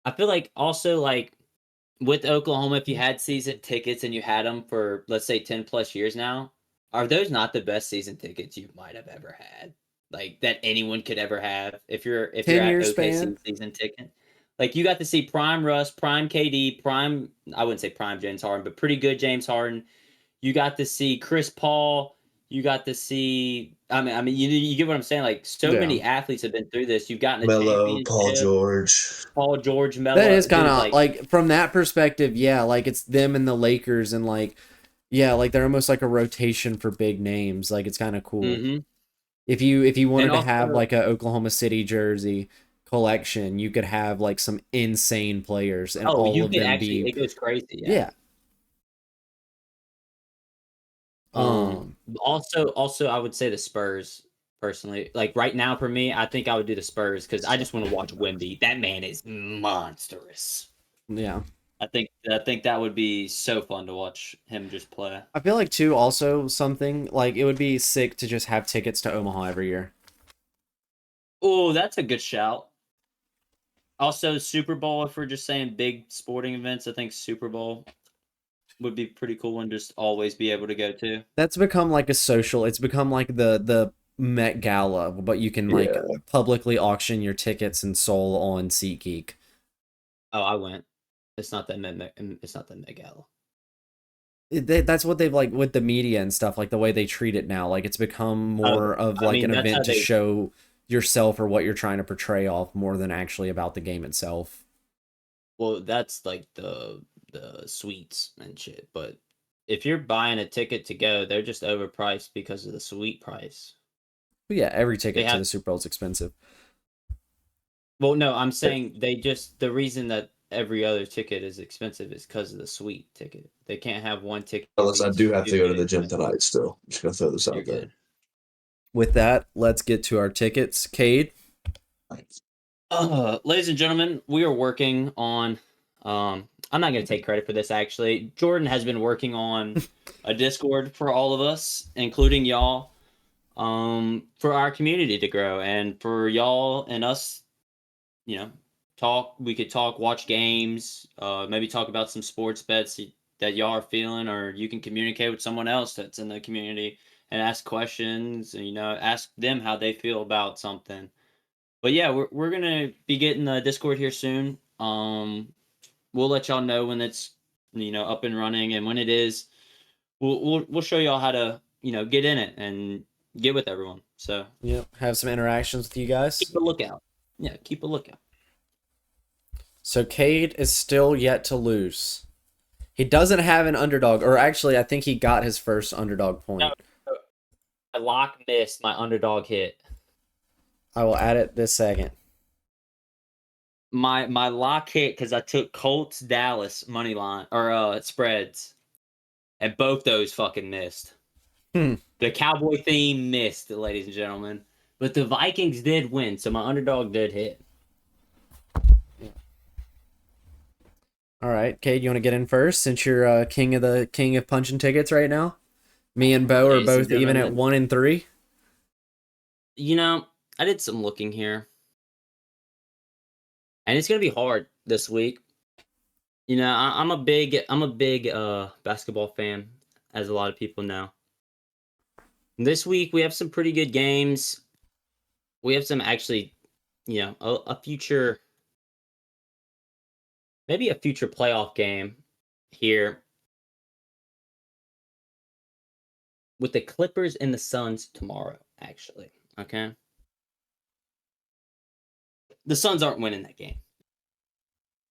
I feel like also like with Oklahoma, if you had season tickets and you had them for let's say 10 plus years now, are those not the best season tickets you might have ever had? Like that anyone could ever have if you're 10-year at OKC span? season ticket. Like you got to see prime Russ, prime KD, prime I wouldn't say prime James Harden, but pretty good James Harden. You got to see Chris Paul. You got to see. I mean, you get what I'm saying. Like so Yeah. many athletes have been through this. You've gotten a Melo, championship. Paul George. Paul George, Melo. That is kind of dude, like from that perspective, yeah. Like it's them and the Lakers, and like, yeah, like they're almost like a rotation for big names. Like it's kind of cool. Mhm. If you wanted And to have also- like a Oklahoma City jersey collection, you could have like some insane players, and all you of could them actually. be It goes crazy. yeah. Also, I would say the Spurs personally. Like right now, for me, I think I would do the Spurs because I just want to watch Wemby. That man is monstrous. Yeah. I think that would be so fun to watch him just play. I feel like too also something like it would be sick to just have tickets to Omaha every year. Oh, that's a good shout. Also, Super Bowl, if we're just saying big sporting events, I think Super Bowl would be pretty cool one just always be able to go to. That's become like a social. It's become like the Met Gala, but you can like Yeah. publicly auction your tickets and sold on SeatGeek. Oh, I went. It's not that it's not that Met Gala. That's what they've like with the media and stuff, like the way they treat it now. Like it's become more of I like mean, an that's how event to they- show yourself or what you're trying to portray off more than actually about the game itself. Well, that's like the suites and shit. But if you're buying a ticket to go, they're just overpriced because of the suite price. But yeah, every ticket to have- the Super Bowl is expensive. Well, no, I'm saying the reason that every other ticket is expensive is because of the suite ticket. They can't have one ticket. Unless I be do have to go to the stupid gym expensive. tonight still. I'm just going to throw this You're out there. good. With that, let's get to our tickets. Cade, Ladies and gentlemen, we are working on. I'm not going to take credit for this. Actually, Jordan has been working on a Discord for all of us, including y'all, for our community to grow and for y'all and us. You know, talk. We could talk, watch games, maybe talk about some sports bets that y'all are feeling, or you can communicate with someone else that's in the community and ask questions. And, ask them how they feel about something. But yeah, we're gonna be getting the Discord here soon. We'll let y'all know when it's up and running, and when it is, we'll show y'all how to get in it and get with everyone. So yep, have some interactions with you guys. keep a lookout. Yeah, keep a lookout. So Cade is still yet to lose. He doesn't have an underdog, or actually, I think he got his first underdog point. No. My lock missed. My underdog hit. I will add it this second. My lock hit because I took Colts Dallas money line or spreads, and both those fucking missed. The Cowboy theme missed, ladies and gentlemen, but the Vikings did win, so my underdog did hit. All right, Cade, you want to get in first since you're king of punching tickets right now? Me and Bo are Ladies and both even at gentlemen. 1 and 3. I did some looking here, and it's gonna be hard this week. I'm a big basketball fan, as a lot of people know. This week we have some pretty good games. We have some actually, a future, maybe a future playoff game here with the Clippers and the Suns tomorrow. Actually, okay. The Suns aren't winning that game.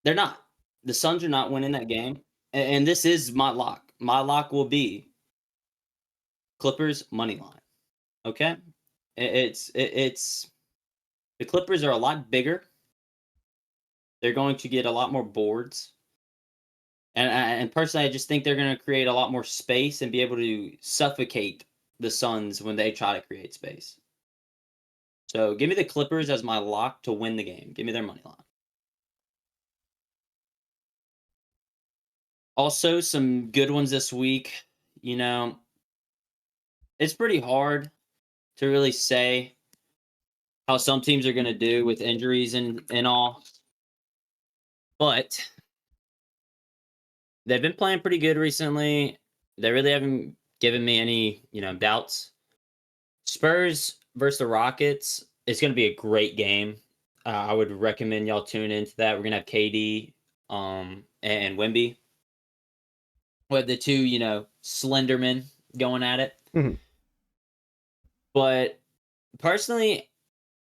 They're not. The Suns are not winning that game. And this is my lock. My lock will be Clippers money line. Okay? It's the Clippers are a lot bigger. They're going to get a lot more boards. And personally, I just think they're going to create a lot more space and be able to suffocate the Suns when they try to create space. So give me the Clippers as my lock to win the game. Give me their money line. Also, some good ones this week. You know, it's pretty hard to really say how some teams are going to do with injuries and all, but they've been playing pretty good recently. They really haven't given me any, doubts. Spurs versus the Rockets. It's going to be a great game. I would recommend y'all tune into that. We're going to have KD and Wemby with the two, Slendermen going at it. Mhm. But personally,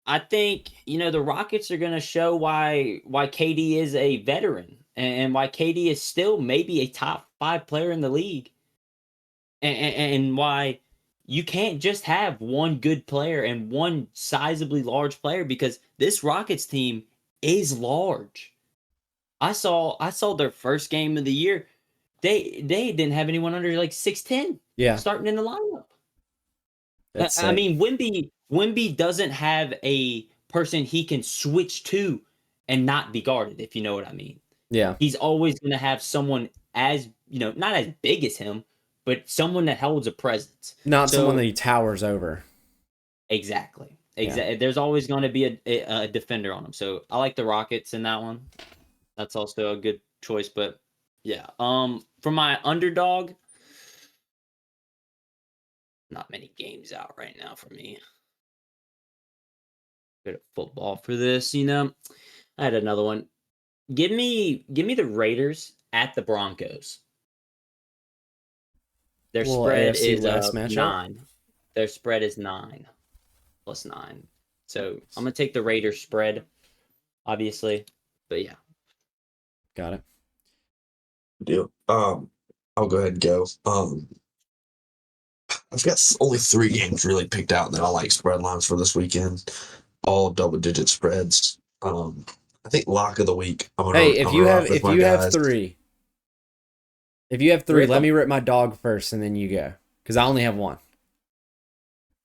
I think the Rockets are going to show why KD is a veteran and why KD is still maybe a top 5 player in the league, and why you can't just have one good player and one sizably large player, because this Rockets team is large. I saw their first game of the year. They didn't have anyone under like 6'10" Yeah, starting in the lineup. that's I sick. mean, Wimby doesn't have a person he can switch to and not be guarded, if you know what I mean. Yeah, He's always going to have someone as, not as big as him, but someone that holds a presence. not someone that So he towers over. exactly. Yeah. There's always going to be a defender on him. So I like the Rockets in that one. That's also a good choice, but yeah. For my underdog, not many games out right now for me. Good at football for this. I had another one. Give me the Raiders at the Broncos. Their Little spread AFC is West matchup. 9. Their spread is 9 plus 9. So I'm gonna take the Raiders spread, obviously. But yeah. Got it. Deal. I'll go ahead and go. I've got only 3 games really picked out that I like spread lines for this weekend. All double-digit spreads. I think lock of the week. Hey, I'm gonna rock with if my you have guys. three, if you have three, Rip let 'em. me rip my dog first, and then you go, because I only have one.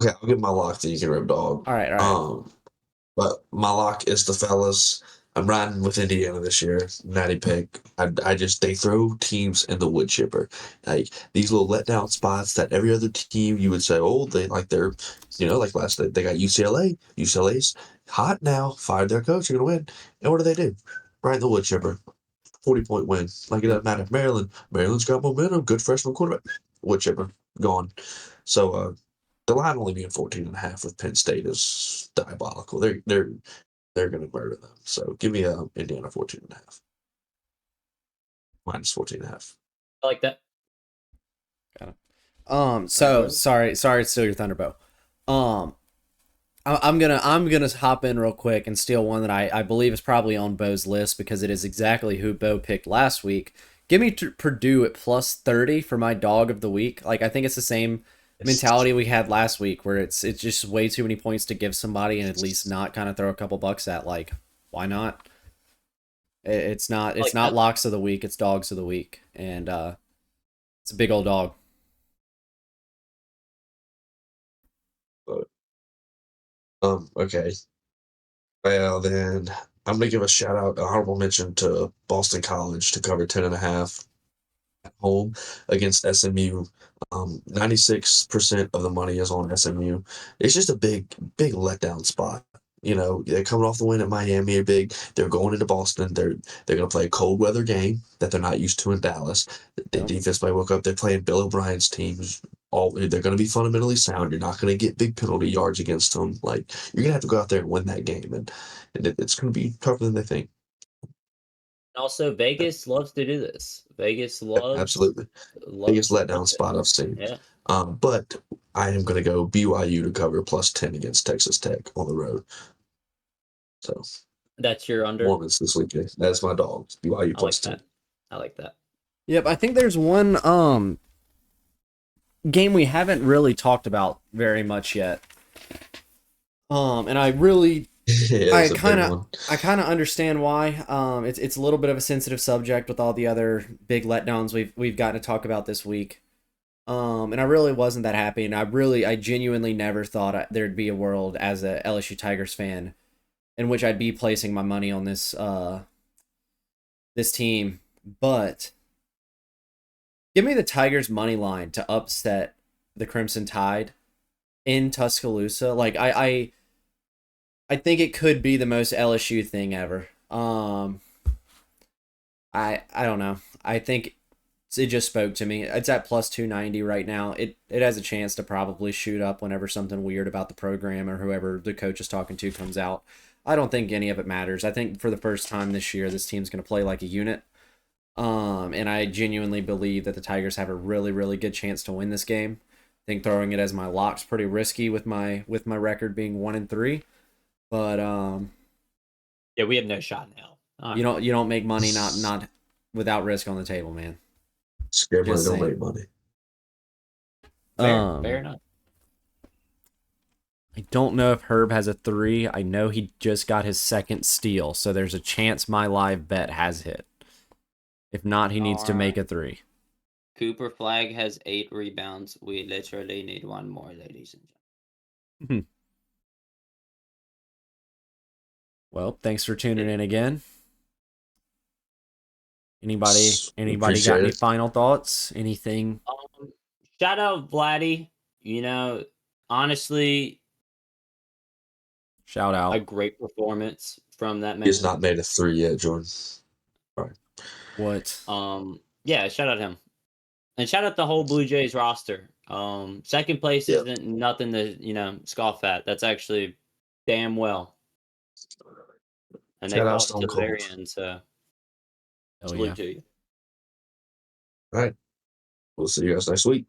Okay, I'll give my lock that you can rip dog. All right, all right. But my lock is the fellas. I'm riding with Indiana this year. Natty pick. They throw teams in the wood chipper. Like these little letdown spots that every other team you would say, oh, like last night they got UCLA. UCLA's hot now. Fired their coach. You're gonna win. And what do? Right in the wood chipper. 40-point win. Like it doesn't matter. Maryland's got momentum. Good freshman quarterback. Wood chipper gone. So the line only being 14.5 with Penn State is diabolical. They're going to murder them. So give me Indiana 14.5. Minus 14.5. I like that. Got it. So sorry to steal your thunder, Bo. I'm gonna hop in real quick and steal one that I believe is probably on Bo's list, because it is exactly who Bo picked last week. Give me Purdue at plus 30 for my dog of the week. Like, I think it's the same mentality we had last week, where it's just way too many points to give somebody and at least not kind of throw a couple bucks at. Like, why not? It's not Like not that. locks of the week, it's dogs of the week, and it's a big old dog. Okay. Well, then I'm going to give a shout out, an honorable mention to Boston College to cover 10.5 at home against SMU. 96% of the money is on SMU. It's just a big letdown spot. They're coming off the win at Miami, they're going into Boston. They're going to play a cold weather game that they're not used to in Dallas. The Yep. defense might woke up. They're playing Bill O'Brien's teams. They're going to be fundamentally sound. You're not going to get big penalty yards against them. Like, you're going to have to go out there and win that game, and it's going to be tougher than they think. Also, Vegas loves to do this. Vegas Absolutely. loves Biggest to letdown flip it. spot I've seen. Yeah. But I am going to go BYU to cover plus 10 against Texas Tech on the road. So That's your under. Mormons this weekend. That's my dogs. BYU I plus like 10. that. I like that. Yep, I think there's one game we haven't really talked about very much yet. And I really Yeah, I it's a kind big of one. I kind of understand why. It's a little bit of a sensitive subject with all the other big letdowns we've gotten to talk about this week. And I really wasn't that happy, and I genuinely never thought there'd be a world as a LSU Tigers fan in which I'd be placing my money on this this team. But Give me the Tigers money line to upset the Crimson Tide in Tuscaloosa. Like I think it could be the most LSU thing ever. I don't know. I think it just spoke to me. It's at plus 290 right now. It has a chance to probably shoot up whenever something weird about the program or whoever the coach is talking to comes out. I don't think any of it matters. I think for the first time this year, this team's going to play like a unit. And I genuinely believe that the Tigers have a really, really good chance to win this game. I think throwing it as my lock's pretty risky with my record being 1-3. But yeah, we have no shot in hell. You don't make money not without risk on the table, man. Scared money don't make money. Fair enough. I don't know if Herb has a 3. I know he just got his second steal, so there's a chance my live bet has hit. If not, he needs to make a 3. Cooper Flag has 8 rebounds. We literally need one more, ladies and gentlemen. Well, thanks for tuning in again. Anybody Appreciate got any it. final thoughts? Anything? Shout out Vladdy. Honestly, shout out. A great performance from that man. He's not made a 3 yet, Jordan. All right. What? Yeah, shout out him. And shout out the whole Blue Jays roster. Second place isn't nothing to, scoff at. That's actually damn well. And Shout they out fought Stone to the very Cold. end, so Hell salute yeah. to you. All right. We'll see you guys next week.